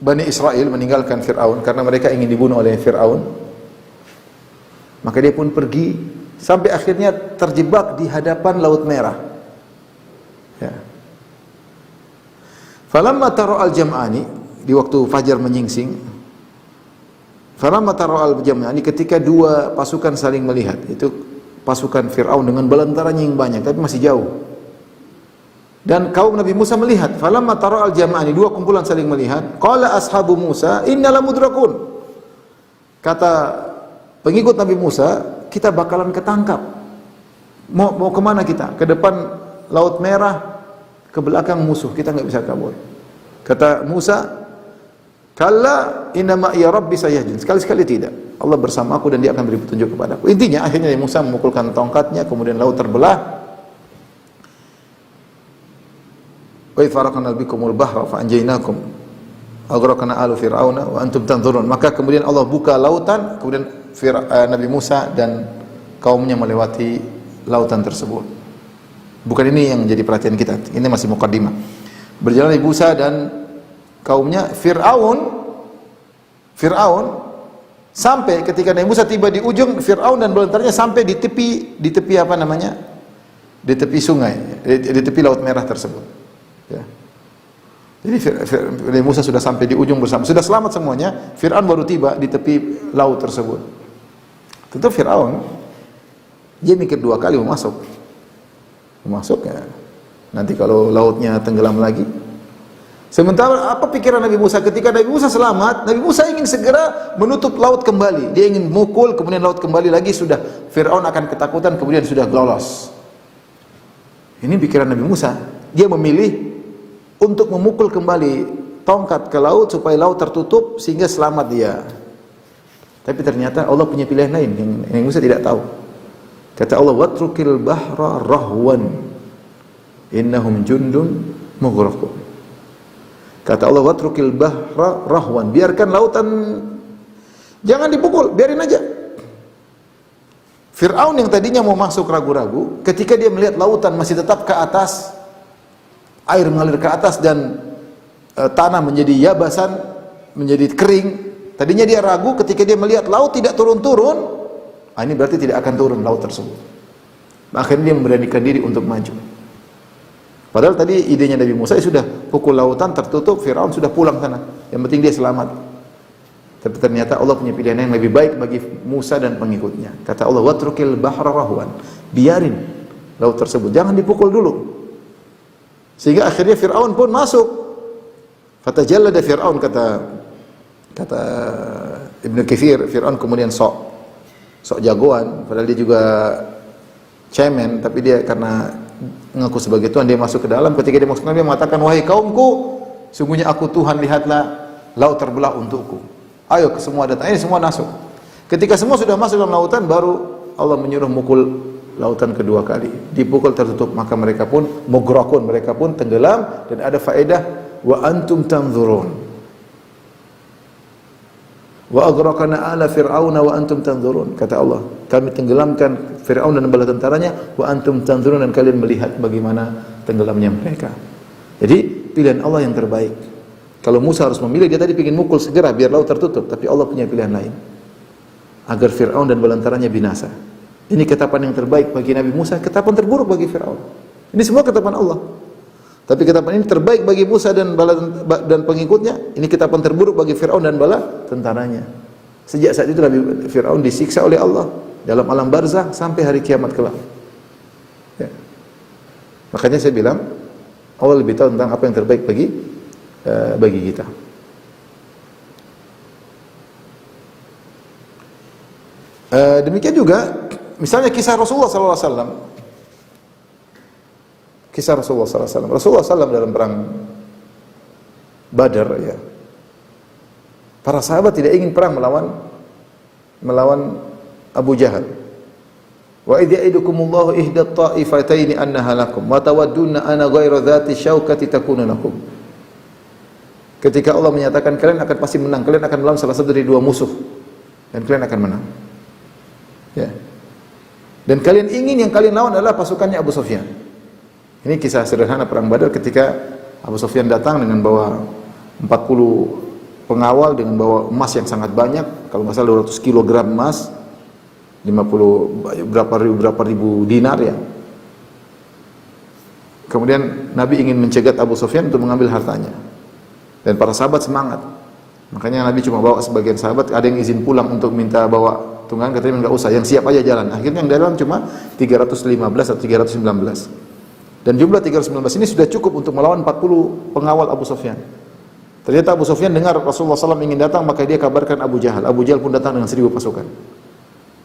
Bani Israel meninggalkan Fir'aun karena mereka ingin dibunuh oleh Fir'aun, maka dia pun pergi sampai akhirnya terjebak di hadapan Laut Merah. Ya. Falamma tara'al jam'ani, di waktu fajar menyingsing, falamma tara'al jam'ani, ketika dua pasukan saling melihat, itu pasukan Fir'aun dengan balantaranya yang banyak tapi masih jauh. Dan kaum Nabi Musa melihat, falamma tara'al jam'ani, dua kumpulan saling melihat, qala ashabu Musa inna lamudrakun. Kata pengikut Nabi Musa, kita bakalan ketangkap. Mau kemana kita? Ke depan Laut Merah, ke belakang musuh, kita nggak bisa kabur. Kata Musa, kalla inna ma'iya rabbi sayahdin. Sekali-sekali tidak. Allah bersamaku dan dia akan beri petunjuk kepadaku. Intinya akhirnya Musa memukulkan tongkatnya, kemudian laut terbelah. Wa faraqna bikumul bahra fa anjaynakum aghraqna alu fir'auna wa antum tanzurun. Maka kemudian Allah buka lautan, kemudian Nabi Musa dan kaumnya melewati lautan tersebut. Bukan ini yang jadi perhatian kita. Ini masih mukaddimah. Berjalan Nabi Musa dan kaumnya, Fir'aun sampai ketika Nabi Musa tiba di ujung, Fir'aun dan balantaranya sampai di tepi apa namanya? Di tepi sungai, di tepi Laut Merah tersebut. Ya. Jadi Nabi Musa sudah sampai di ujung bersama, sudah selamat semuanya. Fir'aun baru tiba di tepi laut tersebut. Tentu Fir'aun dia mikir dua kali mau masuk ya. Nanti kalau lautnya tenggelam lagi. Sementara apa pikiran Nabi Musa ketika Nabi Musa selamat? Nabi Musa ingin segera menutup laut kembali. Dia ingin mukul, kemudian laut kembali lagi, sudah Fir'aun akan ketakutan, kemudian sudah lolos. Ini pikiran Nabi Musa. Dia memilih untuk memukul kembali tongkat ke laut supaya laut tertutup sehingga selamat dia. Tapi ternyata Allah punya pilihan lain yang Nabi Musa tidak tahu. Kata Allah, watrukil bahra rahwan innahum jundun mughraqun. Kata Allah, watrukil bahra rahwan, biarkan lautan, jangan dipukul, biarin aja. Fir'aun yang tadinya mau masuk ragu-ragu, ketika dia melihat lautan masih tetap ke atas, air mengalir ke atas dan tanah menjadi yabasan, menjadi kering, tadinya dia ragu. Ketika dia melihat laut tidak turun-turun, ini berarti tidak akan turun laut tersebut. Akhirnya dia memberanikan diri untuk maju. Padahal tadi idenya Nabi Musa sudah pukul lautan tertutup, Fir'aun sudah pulang sana. Yang penting dia selamat. Tapi ternyata Allah punya pilihan yang lebih baik bagi Musa dan pengikutnya. Kata Allah, watrukil bahra rahwan, biarin laut tersebut, jangan dipukul dulu. Sehingga akhirnya Fir'aun pun masuk. Fatajallada Fir'aun, kata Ibnu Katsir, Fir'aun kemudian sok jagoan, padahal dia juga cemen, tapi dia karena mengaku sebagai Tuhan, dia masuk ke dalam. Ketika dia masuk ke dalam, dia mengatakan, wahai kaumku, sungguhnya aku Tuhan, lihatlah laut terbelah untukku. Ayo semua datang, ini semua masuk. Ketika semua sudah masuk dalam lautan, baru Allah menyuruh mukul lautan kedua kali. Dipukul tertutup, maka mereka pun mughraqun, mereka pun tenggelam. Dan ada faedah, wa antum tanzurun. Wa aghraqna ala fir'auna wa antum tanzurun. Kata Allah, kami tenggelamkan Fir'aun dan bala tentaranya, wa antum tanzurun, dan kalian melihat bagaimana tenggelamnya mereka. Jadi pilihan Allah yang terbaik. Kalau Musa harus memilih, dia tadi ingin mukul segera biar laut tertutup, tapi Allah punya pilihan lain, agar Fir'aun dan bala tentaranya binasa. Ini ketetapan yang terbaik bagi Nabi Musa, ketetapan terburuk bagi Fir'aun. Ini semua ketetapan Allah. Tapi ketetapan ini terbaik bagi Musa dan pengikutnya. Ini ketetapan terburuk bagi Fir'aun dan bala tentaranya. Sejak saat itu Nabi Fir'aun disiksa oleh Allah dalam alam barzah sampai hari kiamat kelak. Ya. Makanya saya bilang, Allah lebih tahu tentang apa yang terbaik bagi kita. Demikian juga misalnya kisah Rasulullah SAW. Kisah Rasulullah SAW. Rasulullah SAW dalam perang Badar, ya, para sahabat tidak ingin perang melawan Abu Jahal. Wa idh ya'idukumullahu ihda at-ta'ifataini annaha lakum wa tawadduna ana ghayra dhati syaukati takunu lakum. Ketika Allah menyatakan kalian akan pasti menang, kalian akan melawan salah satu dari dua musuh dan kalian akan menang. Ya. Dan kalian ingin yang kalian lawan adalah pasukannya Abu Sufyan. Ini kisah sederhana perang Badar ketika Abu Sufyan datang dengan bawa 40 pengawal, dengan bawa emas yang sangat banyak, kalau nggak salah 200 kg emas, 50 berapa ribu dinar, ya. Kemudian Nabi ingin mencegat Abu Sufyan untuk mengambil hartanya. Dan para sahabat semangat. Makanya Nabi cuma bawa sebagian sahabat, ada yang izin pulang untuk minta bawa tunggangan, katanya enggak usah, yang siap aja jalan. Akhirnya yang dalam cuma 315 atau 319. Dan jumlah 319 ini sudah cukup untuk melawan 40 pengawal Abu Sufyan. Ternyata Abu Sufyan dengar Rasulullah SAW ingin datang, maka dia kabarkan Abu Jahal. Abu Jahal pun datang dengan 1000 pasukan.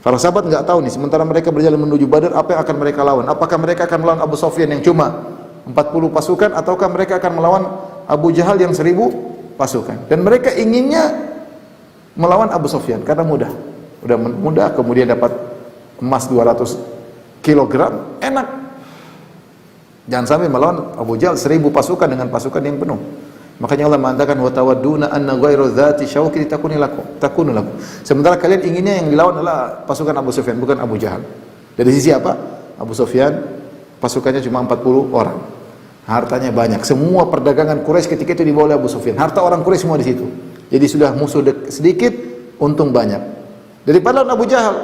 Para sahabat enggak tahu nih, sementara mereka berjalan menuju Badar, apa yang akan mereka lawan? Apakah mereka akan melawan Abu Sufyan yang cuma 40 pasukan, ataukah mereka akan melawan Abu Jahal yang 1000 pasukan? Dan mereka inginnya melawan Abu Sufyan karena mudah. Udah mudah, kemudian dapat emas 200 kg, enak. Jangan sampai melawan Abu Jahal 1000 pasukan dengan pasukan yang penuh. Makanya Allah mengatakan wa tawadduna anna ghairu dzati syauki takunu lakum. Sementara kalian inginnya yang dilawan adalah pasukan Abu Sufyan, bukan Abu Jahal. Dari sisi apa? Abu Sufyan pasukannya cuma 40 orang. Hartanya banyak. Semua perdagangan Quraisy ketika itu dibawa oleh Abu Sufyan. Harta orang Quraisy semua di situ. Jadi sudah musuh sedikit, untung banyak. Daripada Abu Jahal.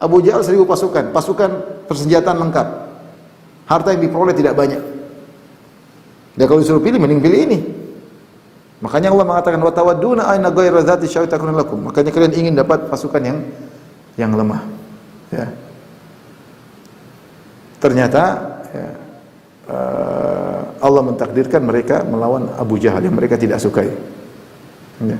Abu Jahal 1000 pasukan persenjataan lengkap. Harta yang diperoleh tidak banyak. Ya kalau disuruh pilih, mending pilih ini. Makanya Allah mengatakan wa tawadduna ayna ghayra dzati syauki takunu lakum. Makanya kalian ingin dapat pasukan yang lemah. Ya. Ternyata ya, Allah mentakdirkan mereka melawan Abu Jahal yang mereka tidak sukai. Ya.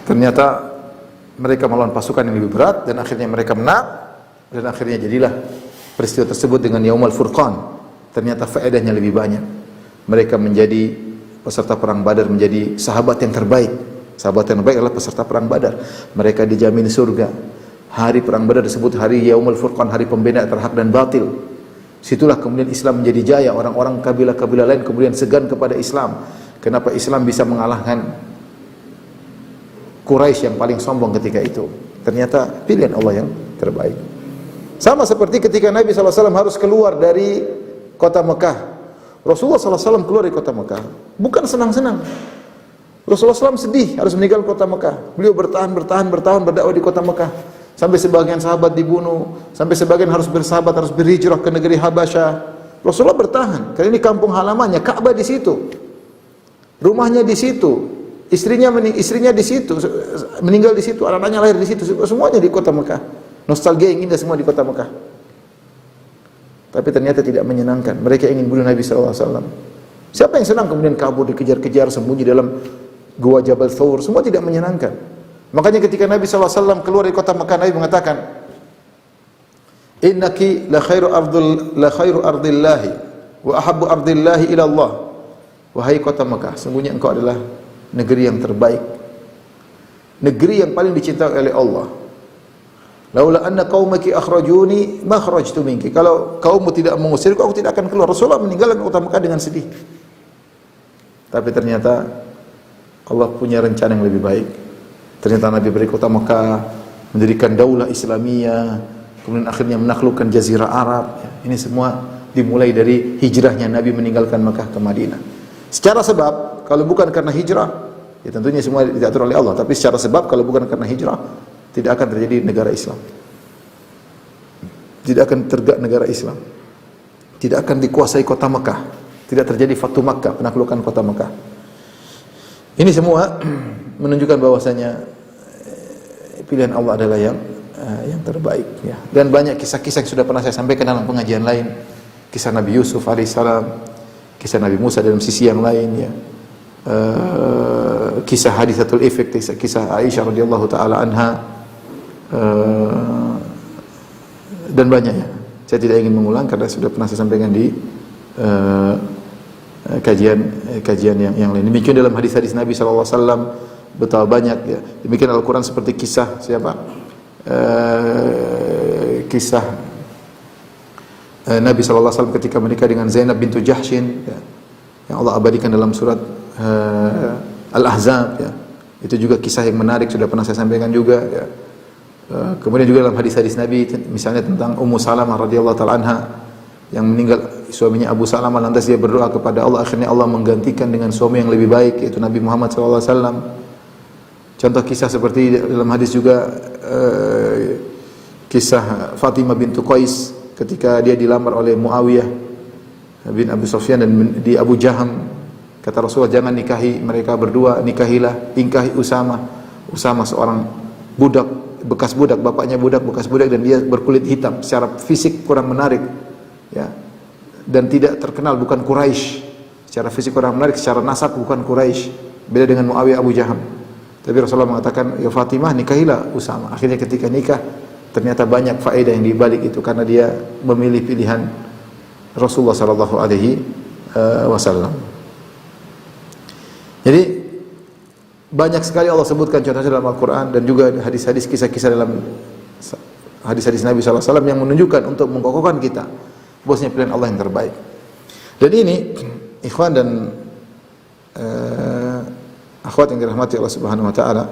Ternyata mereka melawan pasukan yang lebih berat dan akhirnya mereka menang, dan akhirnya jadilah peristiwa tersebut dengan Yaumul Furqan. Ternyata faedahnya lebih banyak. Mereka menjadi peserta perang Badar, menjadi sahabat yang terbaik. Sahabat yang terbaik adalah peserta perang Badar. Mereka dijamin surga. Hari perang Badar disebut hari Yaumul Furqan, hari pembeda antara hak dan batil. Situlah kemudian Islam menjadi jaya. Orang-orang kabilah-kabilah lain kemudian segan kepada Islam. Kenapa Islam bisa mengalahkan Quraisy yang paling sombong ketika itu? Ternyata pilihan Allah yang terbaik. Sama seperti ketika Nabi SAW harus keluar dari kota Mekah. Rasulullah SAW keluar dari kota Mekah bukan senang-senang. Rasulullah SAW sedih harus meninggal kota Mekah. Beliau bertahan berdakwah di kota Mekah. Sampai sebagian sahabat dibunuh, sampai sebagian harus bersahabat, harus berhijrah ke negeri Habasyah. Rasulullah bertahan, karena ini kampung halamannya, Ka'bah di situ, rumahnya di situ. Istrinya di situ, meninggal di situ, anak-anaknya lahir di situ, semuanya di kota Mekah. Nostalgia yang indah semua di kota Mekah. Tapi ternyata tidak menyenangkan. Mereka ingin bunuh Nabi SAW. Siapa yang senang kemudian kabur, dikejar-kejar, sembunyi dalam gua Jabal Thawr? Semua tidak menyenangkan. Makanya ketika Nabi SAW keluar dari kota Mekah, Nabi mengatakan, innaki la khairu ardillahi wa ahabbu ardillahi ila Allah. Wahai kota Mekah, sungguhnya engkau adalah negeri yang terbaik, negeri yang paling dicintai oleh Allah. Laula anna qaumaki akhrajuni ma kharajtu minki. Kalau kaummu tidak mengusirku, aku tidak akan keluar. Rasulullah meninggalkan kota Mekah dengan sedih. Tapi ternyata Allah punya rencana yang lebih baik. Ternyata Nabi beri kota Mekah, mendirikan daulah Islamiyah, kemudian akhirnya menaklukkan Jazirah Arab. Ini semua dimulai dari hijrahnya Nabi meninggalkan Mekah ke Madinah. Secara sebab, kalau bukan karena hijrah, ya tentunya semua diatur oleh Allah. Tapi secara sebab, kalau bukan karena hijrah, tidak akan terjadi negara Islam. Tidak akan tegak negara Islam. Tidak akan dikuasai kota Mekah. Tidak terjadi Fatu Makkah, penaklukan kota Mekah. Ini semua menunjukkan bahwasanya pilihan Allah adalah yang terbaik. Ya. Dan banyak kisah-kisah yang sudah pernah saya sampaikan dalam pengajian lain. Kisah Nabi Yusuf alaihissalam, kisah Nabi Musa dalam sisi yang lain. Ya. Kisah Hadithatul Ifk, kisah Aisyah radhiyallahu taala anha, dan banyaknya. Saya tidak ingin mengulang karena sudah pernah saya sampaikan di kajian yang lain. Demikian dalam hadis-hadis Nabi SAW betapa banyak ya. Demikian Al-Quran seperti kisah siapa? Kisah Nabi SAW ketika menikah dengan Zainab bintu Jahshin ya, yang Allah abadikan dalam surat Al-Ahzab ya. Itu juga kisah yang menarik, sudah pernah saya sampaikan juga ya. Kemudian juga dalam hadis-hadis Nabi misalnya tentang Ummu Salamah radhiyallahu taala anha yang meninggal suaminya Abu Salamah, lantas dia berdoa kepada Allah, akhirnya Allah menggantikan dengan suami yang lebih baik yaitu Nabi Muhammad SAW. Contoh kisah seperti dalam hadis juga kisah Fatimah bintu Qais ketika dia dilamar oleh Muawiyah bin Abu Sufyan dan di Abu Jaham, kata Rasulullah, jangan nikahi mereka berdua, nikahilah, ingkahi Usama. Usama seorang budak, bekas budak, bapaknya budak, bekas budak, dan dia berkulit hitam, secara fisik kurang menarik ya, dan tidak terkenal, bukan Quraisy. Secara fisik kurang menarik, secara nasab bukan Quraisy, beda dengan Muawiyah Abu Jaham. Tapi Rasulullah mengatakan, ya Fatimah, nikahilah Usama. Akhirnya ketika nikah, ternyata banyak faedah yang dibalik itu karena dia memilih pilihan Rasulullah sallallahu alaihi wasallam. Jadi banyak sekali Allah sebutkan contohnya dalam Al-Quran dan juga hadis-hadis, kisah-kisah dalam hadis-hadis Nabi SAW yang menunjukkan untuk mengkokohkan kita bahwasanya pilihan Allah yang terbaik. Dan ini ikhwan dan akhwat yang dirahmati Allah Subhanahu wa taala,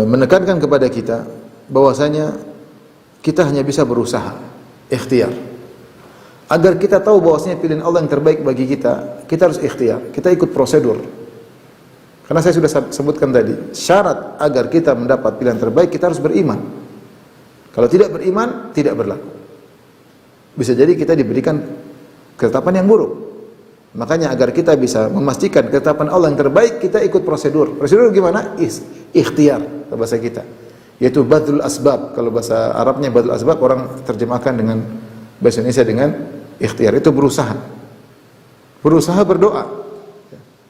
menekankan kepada kita bahwasanya kita hanya bisa berusaha, ikhtiar. Agar kita tahu bahwasanya pilihan Allah yang terbaik bagi kita, kita harus ikhtiar, kita ikut prosedur. Karena saya sudah sebutkan tadi, syarat agar kita mendapat pilihan terbaik, kita harus beriman. Kalau tidak beriman, tidak berlaku. Bisa jadi kita diberikan ketetapan yang buruk. Makanya agar kita bisa memastikan ketetapan Allah yang terbaik, kita ikut prosedur. Prosedur gimana? Ikhtiar, bahasa kita. Yaitu badlul asbab. Kalau bahasa Arabnya badlul asbab, orang terjemahkan dengan bahasa Indonesia dengan ikhtiar. Itu berusaha. Berusaha berdoa.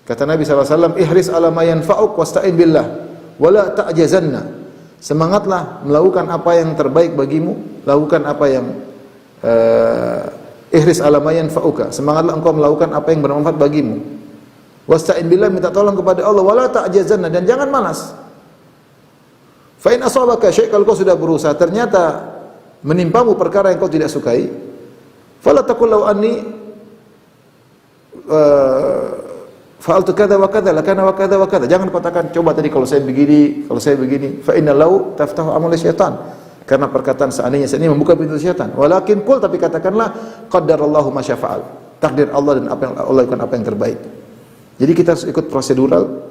Kata Nabi SAW, ihris ala ma yanfa'uk wasta'in billah wala ta'jazanna. Semangatlah melakukan apa yang terbaik bagimu, lakukan apa yang ihris ala ma yanfa'uka. Semangatlah engkau melakukan apa yang bermanfaat bagimu. Wasta'in billah, minta tolong kepada Allah, wala ta'jazanna, dan jangan malas. Fa in asabaka syai', kalau kau sudah berusaha ternyata menimpamu perkara yang kau tidak sukai, fala taqul law anni fa'altu kadza wa kadza lakana wa kadza wa kadza. Jangan katakan coba tadi kalau saya begini, fa inna law taftahu amal syaitan. Karena perkataan seandainya membuka pintu syaitan. Walakin qul, tapi katakanlah qaddarallahu ma syafa'al. Takdir Allah dan apa yang Allah lakukan, apa yang terbaik. Jadi kita harus ikut prosedural,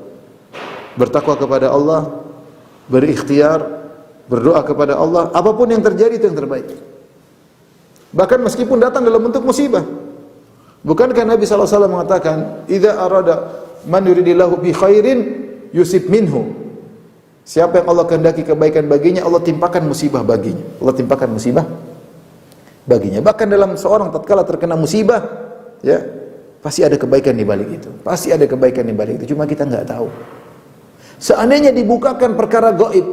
bertakwa kepada Allah, berikhtiar, berdoa kepada Allah, apapun yang terjadi itu yang terbaik. Bahkan meskipun datang dalam bentuk musibah. Bukankah Nabi SAW mengatakan, idza arada man yuridillahu bi khairin yusib minhu. Siapa yang Allah kehendaki kebaikan baginya, Allah timpakan musibah baginya. Allah timpakan musibah baginya. Bahkan dalam seorang tatkala terkena musibah, ya, pasti ada kebaikan di balik itu. Pasti ada kebaikan di balik itu, cuma kita nggak tahu. Seandainya dibukakan perkara gaib,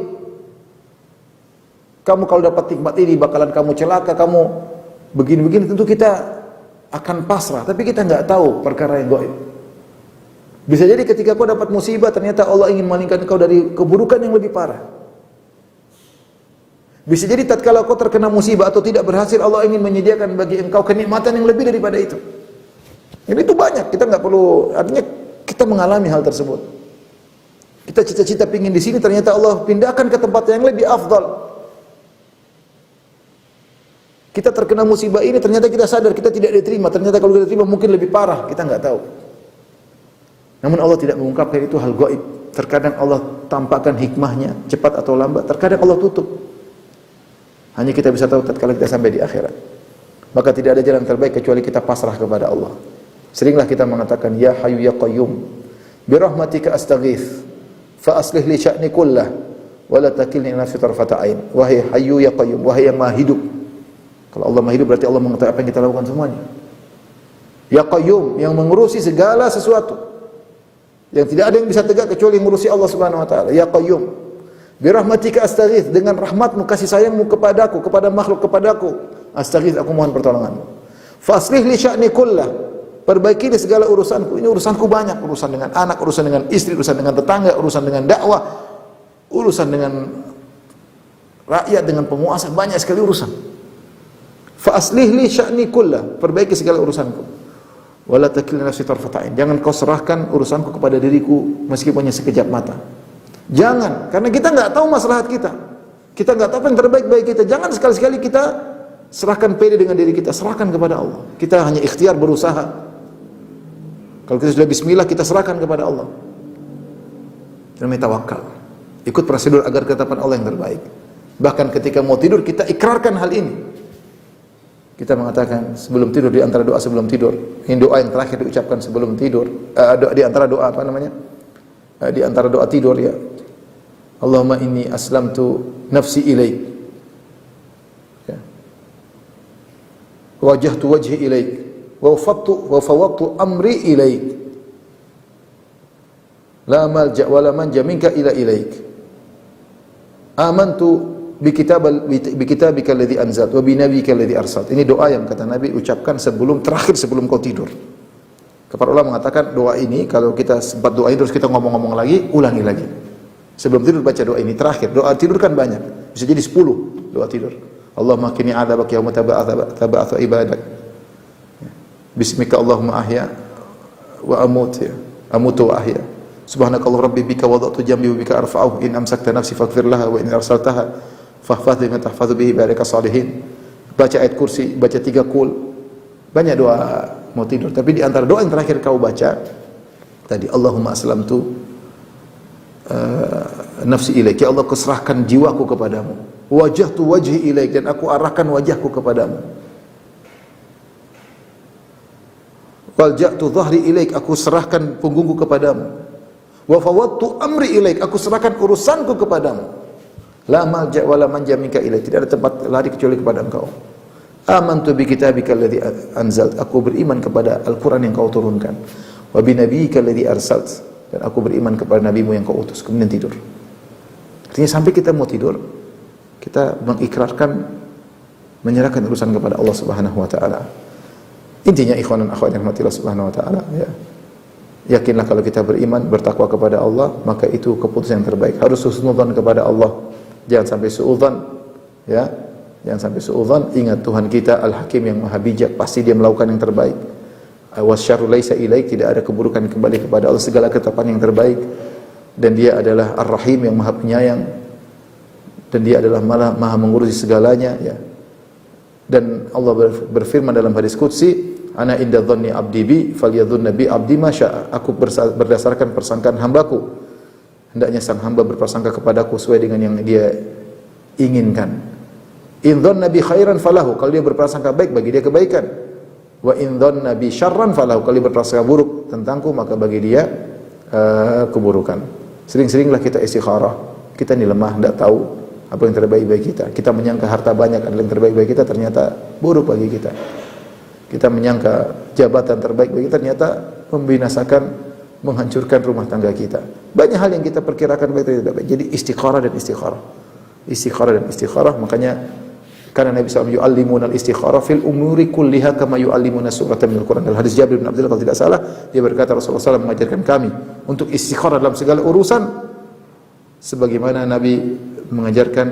kamu kalau dapat nikmat ini bakalan kamu celaka, kamu begini-begini, tentu kita akan pasrah. Tapi kita nggak tahu perkara yang gaib. Bisa jadi ketika kau dapat musibah, ternyata Allah ingin malingkan kau dari keburukan yang lebih parah. Bisa jadi tatkala kau terkena musibah atau tidak berhasil, Allah ingin menyediakan bagi engkau kenikmatan yang lebih daripada itu. Jadi itu banyak, kita nggak perlu, artinya kita mengalami hal tersebut. Kita cita-cita pingin di sini, ternyata Allah pindahkan ke tempat yang lebih afdal. Kita terkena musibah ini, ternyata kita sadar kita tidak diterima. Ternyata kalau kita diterima mungkin lebih parah, kita nggak tahu. Namun Allah tidak mengungkapkan itu hal gaib. Terkadang Allah tampakkan hikmahnya, cepat atau lambat. Terkadang Allah tutup. Hanya kita bisa tahu tatkala kita sampai di akhirat. Maka tidak ada jalan terbaik kecuali kita pasrah kepada Allah. Seringlah kita mengatakan, Ya Hayyu Ya Qayyum, birahmatika astaghith, fa aslih li sya'ni kullah, wa la takilni ila nafsi tarfata ain. Wahai Hayyu Ya Qayyum, wahai yang Maha Hidup. Kalau Allah Maha Hidup berarti Allah mengetahui apa yang kita lakukan semuanya. Ya Qayyum, yang mengurusi segala sesuatu. Yang tidak ada yang bisa tegak kecuali mengurusi Allah Subhanahu wa taala. Ya Qayyum, birahmatika astaghith, dengan rahmatmu, kasih sayangmu kepadaku, kepada makhluk, kepadaku, astaghith, aku mohon pertolonganmu. Faslih li sya'ni kullah, perbaiki segala urusanku. Ini urusanku banyak, urusan dengan anak, urusan dengan istri, urusan dengan tetangga, urusan dengan dakwah, urusan dengan rakyat, dengan penguasa, banyak sekali urusan. Fa aslih li sya'ni kullah, perbaiki segala urusanku. Wala takilni nafsi tarfata ain, jangan kau serahkan urusanku kepada diriku meskipun hanya sekejap mata. Jangan, karena kita nggak tahu maslahat kita. Kita nggak tahu apa yang terbaik bagi kita. Jangan sekali-sekali kita serahkan pede dengan diri kita, serahkan kepada Allah. Kita hanya ikhtiar berusaha. Kalau kita sudah bismillah, kita serahkan kepada Allah. Namanya tawakal. Ikut prosedur agar ketetapan Allah yang terbaik. Bahkan ketika mau tidur, kita ikrarkan hal ini. Kita mengatakan sebelum tidur, di antara doa sebelum tidur, ini doa yang terakhir diucapkan sebelum tidur, di antara doa apa namanya? Di antara doa tidur, ya. Allahumma inni aslamtu nafsi ilaik, ya. Wajjahtu wajhi ilaik, wa fawwadtu amri ilaik, la malja wa la manja minka ila ilaik, amantu bikitabika alladhi anzalt wa binabiyyika alladhi arsalt. Ini doa yang kata Nabi ucapkan terakhir sebelum kau tidur. Para ulama mengatakan doa ini kalau kita sempat doa ini terus kita ngomong-ngomong lagi, ulangi lagi. Sebelum tidur baca doa ini terakhir. Doa tidur kan banyak. Bisa jadi 10 doa tidur. Allahumma qini adzabaka yauma tab'atsu ibadak. Bismika Allahumma ahya wa amut, ya. Amutu wa ahya. Subhanakallah rabbi bika wada'tu jambi wa bika arfa'uhu in amsakta nafsi faghfir laha wa in arsaltaha fahfadh bima tahfadzu bihi ibadaka salihin. Baca ayat kursi, baca 3 qul. Banyak doa mau tidur, tapi di antara doa yang terakhir kau baca tadi, Allahumma aslamtu nafsi ilaik, ya Allah, kuserahkan jiwaku kepadamu. Wajjahtu wajhi ilaik, dan aku arahkan wajahku kepadamu. Walja'tu dhahri ilaik, aku serahkan punggungku kepadamu. Wa fawwadtu amri ilaik, aku serahkan urusanku kepadamu. La malja wa la manja minka ilaik, tidak ada tempat lari kecuali kepada engkau. Amantu bi kitabika alladhi anzalt, aku beriman kepada Al-Qur'an yang kau turunkan. Wa bi nabiyyika alladhi arsalt, dan aku beriman kepada nabimu yang kau utus. Kemudian tidur. Artinya sampai kita mau tidur, kita mengikrarkan, menyerahkan urusan kepada Allah Subhanahu wa taala. Intinya ikhwan dan akhwat yang rahmatillah Subhanahu wa taala, ya. Yakinlah kalau kita beriman, bertakwa kepada Allah, maka itu keputusan yang terbaik. Harus husnudzan kepada Allah. Jangan sampai suudzon, ya. Jangan sampai suudzon. Ingat Tuhan kita Al-Hakim yang Maha Bijak, pasti Dia melakukan yang terbaik. Wasyarru laisa ilaik, tidak ada keburukan yang kembali kepada Allah, segala ketetapan yang terbaik. Dan Dia adalah Ar-Rahim yang Maha Penyayang. Dan Dia adalah Maha mengurusi segalanya, ya. Dan Allah berfirman dalam hadis qudsi, ana inda dhanni abdi bi falyadhunna bi abdi ma syaa. Aku berdasarkan persangkaan hambaku, hendaknya sang hamba berprasangka kepadaku sesuai dengan yang dia inginkan. In dhanna bi khairan falahu, kalau dia berprasangka baik bagi dia kebaikan. Wa in dhanna bi syarran falahu, kalau dia berprasangka buruk tentangku maka bagi dia keburukan. Sering-seringlah kita istikharah. Kita ini lemah, tidak tahu apa yang terbaik bagi kita. Kita menyangka harta banyak adalah yang terbaik bagi kita, ternyata buruk bagi kita. Kita menyangka jabatan terbaik bagi kita, ternyata membinasakan, menghancurkan rumah tangga kita. Banyak hal yang kita perkirakan baik tidak baik. Jadi istikharah dan istikharah. Istikharah dan istikharah, makanya karena Nabi SAW yu'allimuna al-istikharah fil umuri kulliha kama yu'allimuna suratan minal Quran. Dalam hadis Jabir bin Abdullah kalau tidak salah, dia berkata Rasulullah SAW mengajarkan kami untuk istikharah dalam segala urusan sebagaimana Nabi mengajarkan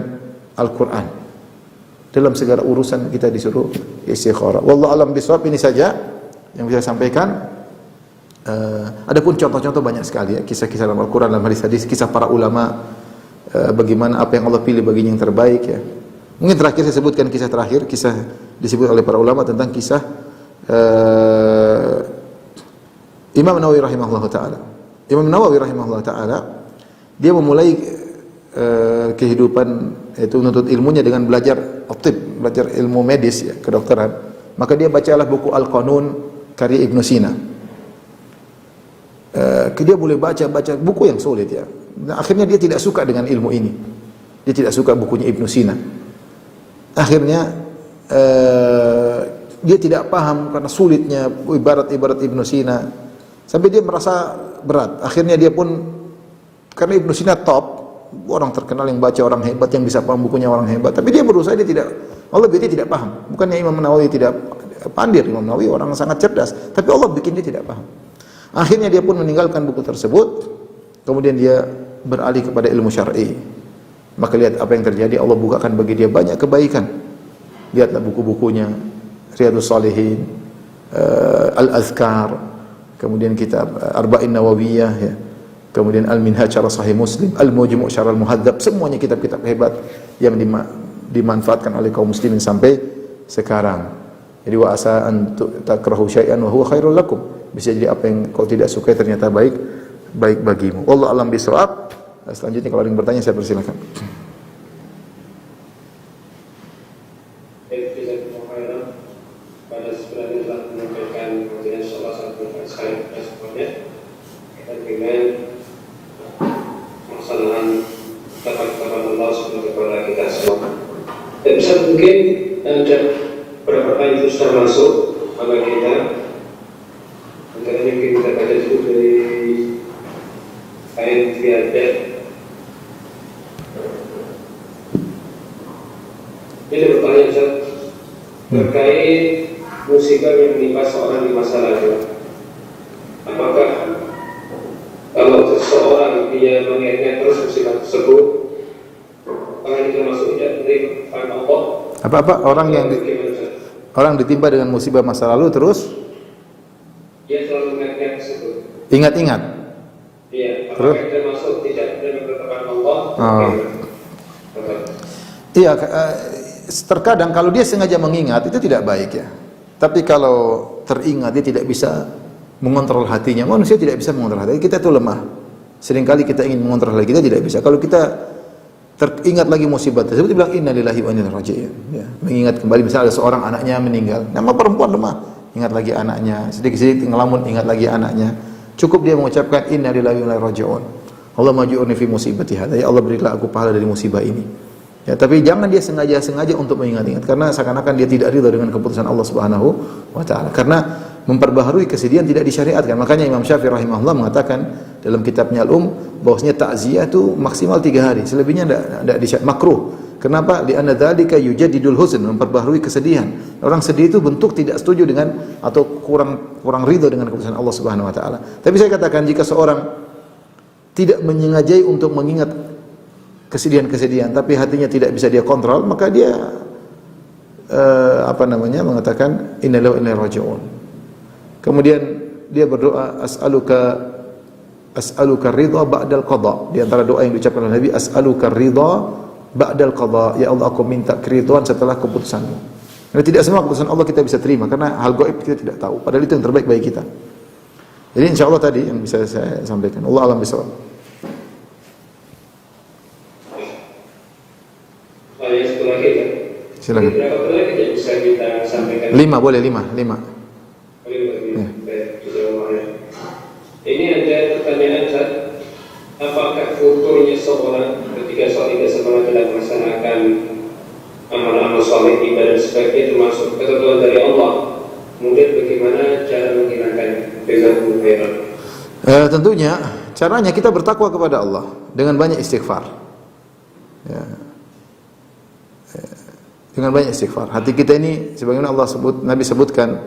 Al-Quran. Dalam segala urusan kita disuruh istikharah. Wallahu a'lam bishawab. Ini saja yang bisa saya sampaikan. Adapun contoh-contoh banyak sekali ya, kisah-kisah dalam Al-Quran, dalam hadis-hadis, kisah para ulama, bagaimana apa yang Allah pilih baginya yang terbaik ya. Mungkin terakhir saya sebutkan kisah terakhir, kisah disebut oleh para ulama tentang kisah Imam Nawawi rahimahullah taala. Imam Nawawi rahimahullah taala dia memulai kehidupan itu menuntut ilmunya dengan belajar tib, belajar ilmu medis ya, kedokteran. Maka dia bacalah buku Al-Qanun karya Ibnu Sina. Dia boleh baca buku yang sulit ya. Nah, akhirnya dia tidak suka dengan ilmu ini. Dia tidak suka bukunya Ibnu Sina. Akhirnya dia tidak paham karena sulitnya ibarat-ibarat Ibnu Sina. Sampai dia merasa berat. Akhirnya dia pun, karena Ibnu Sina top, orang terkenal yang baca, orang hebat, yang bisa paham bukunya orang hebat. Tapi dia berusaha, dia tidak paham. Bukannya Imam Nawawi tidak pandai, Imam Nawawi orang sangat cerdas. Tapi Allah bikin dia tidak paham. Akhirnya dia pun meninggalkan buku tersebut. Kemudian dia beralih kepada ilmu syar'i. Maka lihat apa yang terjadi, Allah bukakan bagi dia banyak kebaikan. Lihatlah buku-bukunya, Riyadhus Shalihin, Al-Azkar, kemudian kitab Arba'in Nawawiyah ya. Kemudian Al-Minhaj Syarah Sahih Muslim, Al-Mujmu' Syarah Al-Muhadzab, semuanya kitab-kitab hebat yang dimanfaatkan oleh kaum muslimin sampai sekarang. Jadi wa asa an takrahu syai'an wa huwa khairul lakum. Bisa jadi apa yang kau tidak sukai ternyata baik bagimu. Wallahu a'lam bishawab. Selanjutnya kalau ada yang bertanya saya persilakan. Pada sebenarnya telah menyampaikan kemudian salah satu sekali responnya dengan masalah kata-kata Allah sebagai kepada kita semua. Dan bisa mungkin ada beberapa itu sudah masuk pada kita. Antaranya kita baca itu dari ayat Tiada. Ini bertanya terkait musibah yang menimpa seorang di masa lalu. Apakah kalau seseorang dia mengingat terus musibah tersebut, apakah itu termasuk tidak menerima Allah? Apa orang ditimpa dengan musibah masa lalu terus dia selalu mengingat tersebut. Ingat-ingat. Iya. Apakah itu termasuk tidak menerima ketetapan Allah? Iya. Terkadang kalau dia sengaja mengingat itu tidak baik ya. Tapi kalau teringat dia tidak bisa mengontrol hatinya. Manusia tidak bisa mengontrol hati. Kita itu lemah. Seringkali kita ingin mengontrol hati kita tidak bisa. Kalau kita teringat lagi musibah tersebut, dia bilang innalillahi wa inna ilaihi raji'un. Ya, mengingat kembali misalnya ada seorang anaknya meninggal. Nama perempuan lemah. Ingat lagi anaknya. Sedikit-sedikit ngelamun ingat lagi anaknya. Cukup dia mengucapkan innalillahi wa inna ilaihi raji'un. Allah maji'urni fi musibati hadza. Ya Allah berilah aku pahala dari musibah ini. Ya, tapi jangan dia sengaja untuk mengingat-ingat karena seakan-akan dia tidak ridha dengan keputusan Allah Subhanahu wa taala. Karena memperbaharui kesedihan tidak disyariatkan. Makanya Imam Syafi'i rahimahullah mengatakan dalam kitabnya Al-Um bahwasanya takziah itu maksimal 3 hari. Selebihnya tidak makruh. Kenapa? Li'anna dzalika yujaddidul huzn, memperbaharui kesedihan. Orang sedih itu bentuk tidak setuju dengan atau kurang ridha dengan keputusan Allah Subhanahu wa taala. Tapi saya katakan jika seorang tidak menyengajai untuk mengingat kesedihan-kesedihan tapi hatinya tidak bisa dia kontrol, maka dia mengatakan innalillahi wa inna ilaihi raji'un. Kemudian dia berdoa as'aluka ridha ba'dal qada. Di antara doa yang diucapkan oleh Nabi, as'aluka ridha ba'dal qada. Ya Allah, aku minta keridhaan setelah keputusanmu. Karena tidak semua keputusan Allah kita bisa terima karena hal gaib kita tidak tahu. Padahal itu yang terbaik bagi kita. Jadi insyaallah tadi yang bisa saya sampaikan. Allah a'lam bishawab. Silakan. Berapa lagi yang bisa kita sampaikan? 5 boleh 5. Ya. Ini ada pertanyaan, apakah futurnya seorang ketika tidak semangat dalam melaksanakan amal-amal saleh ibadah sebagainya termasuk ketentuan dari Allah, Tentunya caranya kita bertakwa kepada Allah dengan banyak istighfar. Ya. Dengan banyak istighfar. Hati kita ini sebagaimana Nabi sebutkan,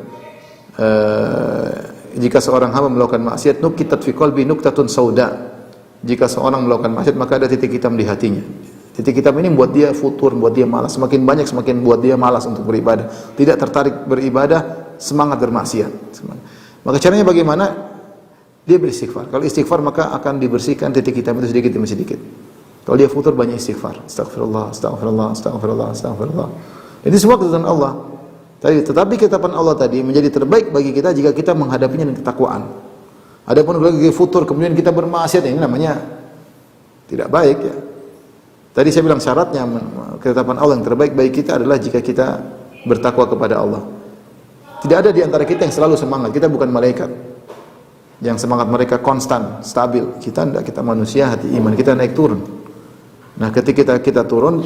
jika seorang hamba melakukan maksiat, nukitat fi qalbi nuktatun sauda. Jika seorang melakukan maksiat, maka ada titik hitam di hatinya. Titik hitam ini membuat dia futur, membuat dia malas. Semakin banyak, semakin membuat dia malas untuk beribadah. Tidak tertarik beribadah, semangat bermaksiat. Maka caranya bagaimana? Dia beristighfar. Kalau istighfar maka akan dibersihkan titik hitam itu sedikit demi sedikit. Kalau dia futur banyak istighfar. Astagfirullah, astagfirullah, astagfirullah, astagfirullah. Ini semua ketentuan Allah. Tetapi ketetapan Allah tadi menjadi terbaik bagi kita jika kita menghadapinya dengan ketakwaan. Adapun lagi futur kemudian kita bermaksiat, ini namanya tidak baik ya. Tadi saya bilang syaratnya ketetapan Allah yang terbaik bagi kita adalah jika kita bertakwa kepada Allah. Tidak ada di antara kita yang selalu semangat. Kita bukan malaikat yang semangat mereka konstan, stabil. Kita tidak, kita manusia, hati iman kita naik turun. Nah, ketika kita turun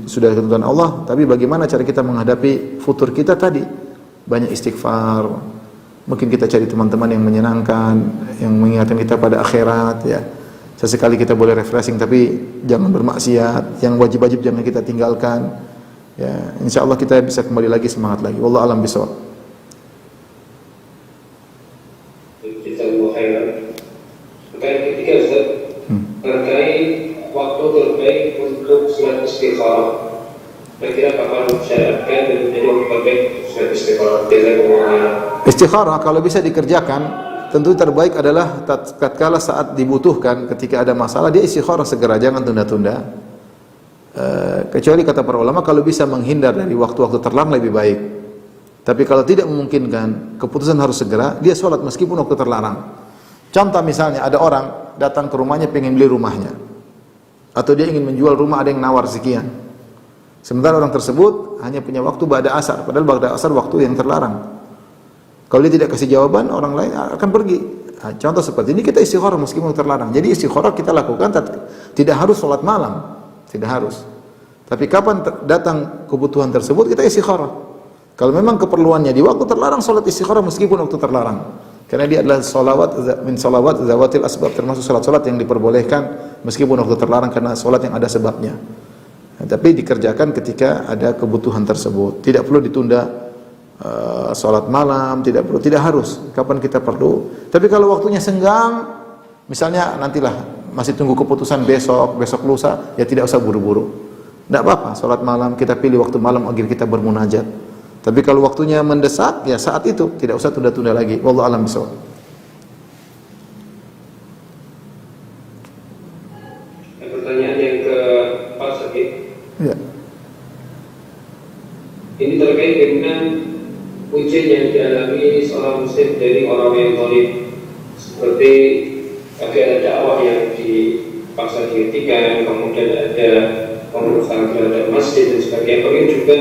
sudah ketentuan Allah, tapi bagaimana cara kita menghadapi futur kita tadi? Banyak istighfar. Mungkin kita cari teman-teman yang menyenangkan, yang mengingatkan kita pada akhirat ya. Sesekali kita boleh refreshing tapi jangan bermaksiat, yang wajib-wajib jangan kita tinggalkan. Ya, insyaallah kita bisa kembali lagi semangat lagi. Wallahu a'lam bishawab. Terkait ketiga Ustaz, terkait waktu terbaik untuk sholat istikharah. Kira-kira kapan syariatkan dan menjadi waktu terbaik untuk sholat istikharah? Istikharah kalau bisa dikerjakan, tentu terbaik adalah tatkala saat dibutuhkan, ketika ada masalah dia istikharah segera, jangan tunda-tunda. Kecuali kata para ulama kalau bisa menghindar dari waktu-waktu terlarang lebih baik. Tapi kalau tidak memungkinkan, keputusan harus segera, dia sholat meskipun waktu terlarang. Contoh misalnya ada orang datang ke rumahnya pengen beli rumahnya, atau dia ingin menjual rumah, ada yang nawar sekian. Sementara orang tersebut hanya punya waktu ba'da asar, padahal ba'da asar waktu yang terlarang. Kalau dia tidak kasih jawaban, orang lain akan pergi. Nah, contoh seperti ini kita istikharah meskipun terlarang. Jadi istikharah kita lakukan tidak harus sholat malam, tidak harus. Tapi kapan datang kebutuhan tersebut kita istikharah. Kalau memang keperluannya di waktu terlarang, sholat istikharah meskipun waktu terlarang. Karena dia adalah min sholawat zawatil asbab, termasuk sholat-sholat yang diperbolehkan meskipun waktu terlarang karena sholat yang ada sebabnya. Nah, tapi dikerjakan ketika ada kebutuhan tersebut. Tidak perlu ditunda sholat malam, tidak harus. Kapan kita perlu. Tapi kalau waktunya senggang, misalnya nantilah masih tunggu keputusan besok lusa, ya tidak usah buru-buru. Tidak apa-apa, sholat malam kita pilih waktu malam agar kita bermunajat. Tapi kalau waktunya mendesak, ya saat itu tidak usah tunda-tunda lagi. Wallahu a'lam bishawab. Pertanyaan yang keempat Sakit. Ya. Ini terkait dengan ujian yang dialami seorang muslim dari orang yang zalim. Seperti tadi ada dakwah yang dipaksa dihentikan, kemudian ada pengurusan terhadap masjid dan sebagainya. Ini juga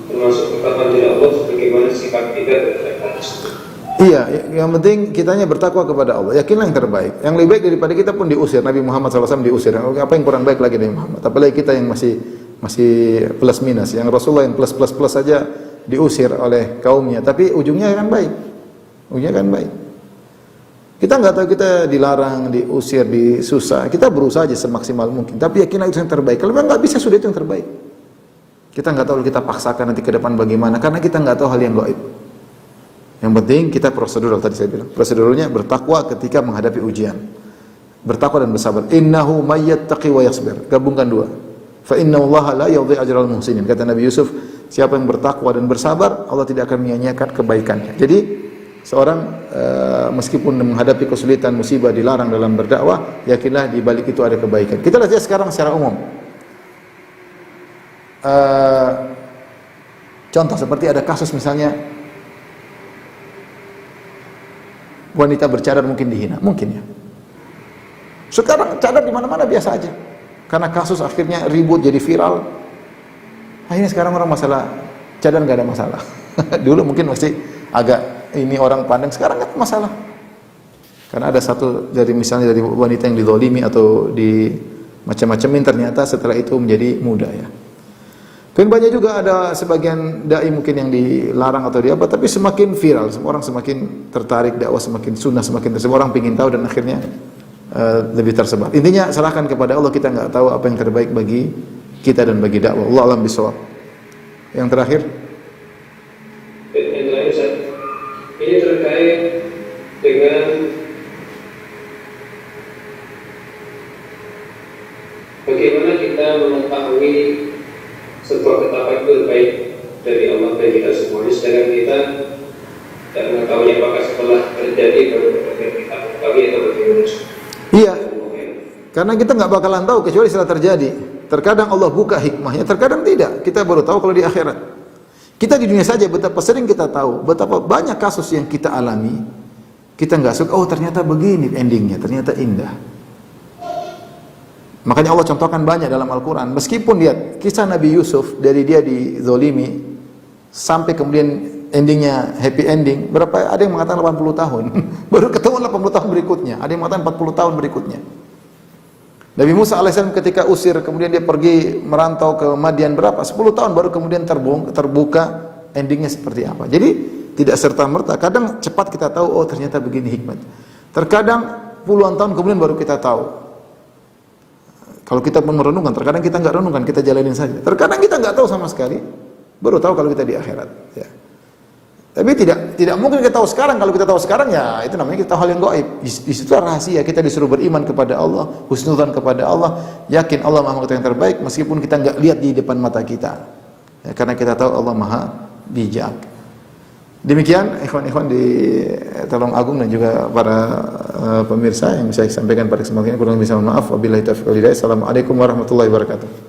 termasuk ketetapan dari Allah bagaimana sikap kita terhadap hal tersebut. Iya, yang penting kitanya bertakwa kepada Allah. Yakinlah yang terbaik. Yang lebih baik daripada kita pun diusir. Nabi Muhammad SAW diusir. Apa yang kurang baik lagi dari Muhammad? Apalagi kita yang masih plus minus. Yang Rasulullah yang plus saja diusir oleh kaumnya. Tapi ujungnya akan baik. Ujungnya akan baik. Kita nggak tahu, kita dilarang, diusir, disusah. Kita berusaha aja semaksimal mungkin. Tapi yakinlah itu yang terbaik. Kalau memang nggak bisa, sudah itu yang terbaik. Kita nggak tahu, kita paksakan nanti ke depan bagaimana, karena kita nggak tahu hal yang gaib. Yang penting kita prosedural, tadi saya bilang proseduralnya bertakwa ketika menghadapi ujian, bertakwa dan bersabar. Innahu mayyattaqi wa yasbir, gabungkan dua. Fa innallaha la yudhi'u ajral muhsinin, kata Nabi Yusuf, siapa yang bertakwa dan bersabar, Allah tidak akan menyia-nyiakan kebaikannya. Jadi seorang meskipun menghadapi kesulitan, musibah, dilarang dalam berdakwah, yakinlah di balik itu ada kebaikan. Kita lihat sekarang secara umum. Contoh seperti ada kasus misalnya wanita bercadar mungkin dihina, mungkin ya. Sekarang cadar di mana-mana biasa aja. Karena kasus akhirnya ribut jadi viral. Akhirnya sekarang orang masalah cadar nggak ada masalah. Dulu mungkin masih agak ini orang pandang, sekarang nggak masalah. Karena ada satu dari misalnya dari wanita yang dizalimi atau di macam-macam, ternyata setelah itu menjadi muda ya. Dan banyak juga ada sebagian dai mungkin yang dilarang atau apa, tapi semakin viral, semua orang semakin tertarik dakwah, semakin sunnah, semakin semua orang ingin tahu dan akhirnya lebih tersebar. Intinya serahkan kepada Allah, kita nggak tahu apa yang terbaik bagi kita dan bagi dakwah. Allah alam bisawab. Yang terakhir, Ustaz, ini terkait dengan bagaimana kita mengetahui sebuah ketetapan itu baik dari Allah bagi kita semuanya, sedangkan kita tidak mengetahui apakah setelah terjadi baru kita mengetahui atau bagaimana. iya, karena kita nggak bakalan tahu kecuali setelah terjadi. Terkadang Allah buka hikmahnya, terkadang tidak. Kita baru tahu kalau di akhirat. Kita di dunia saja betapa sering kita tahu, betapa banyak kasus yang kita alami, kita nggak suka. Oh ternyata begini endingnya, ternyata indah. Makanya Allah contohkan banyak dalam Al-Quran. Meskipun lihat kisah Nabi Yusuf, dari dia dizolimi sampai kemudian endingnya happy ending, berapa? Ada yang mengatakan 80 tahun baru ketemu 80 tahun berikutnya, ada yang mengatakan 40 tahun berikutnya. Nabi Musa alaihissalam ketika usir, kemudian dia pergi merantau ke Madian, berapa? 10 tahun baru kemudian terbuka endingnya seperti apa. Jadi tidak serta-merta, kadang cepat kita tahu, oh ternyata begini hikmat. Terkadang puluhan tahun kemudian baru kita tahu. Kalau kita pun merenungkan, terkadang kita nggak renungkan, kita jalanin saja. Terkadang kita nggak tahu sama sekali, baru tahu kalau kita di akhirat. Ya. Tapi tidak mungkin kita tahu sekarang. Kalau kita tahu sekarang, ya itu namanya kita tahu hal yang gaib. Di situ rahasia. Kita disuruh beriman kepada Allah, husnudzan kepada Allah, yakin Allah Maha Mengetahui yang terbaik, meskipun kita nggak lihat di depan mata kita. Ya, karena kita tahu Allah Maha Bijak. Demikian ikhwan-ikhwan di Telong Agung dan juga para pemirsa yang bisa saya sampaikan pada kesempatan ini. Kurang lebih mohon maaf. Wabillahi taufiq wal hidayah. Assalamualaikum warahmatullahi wabarakatuh.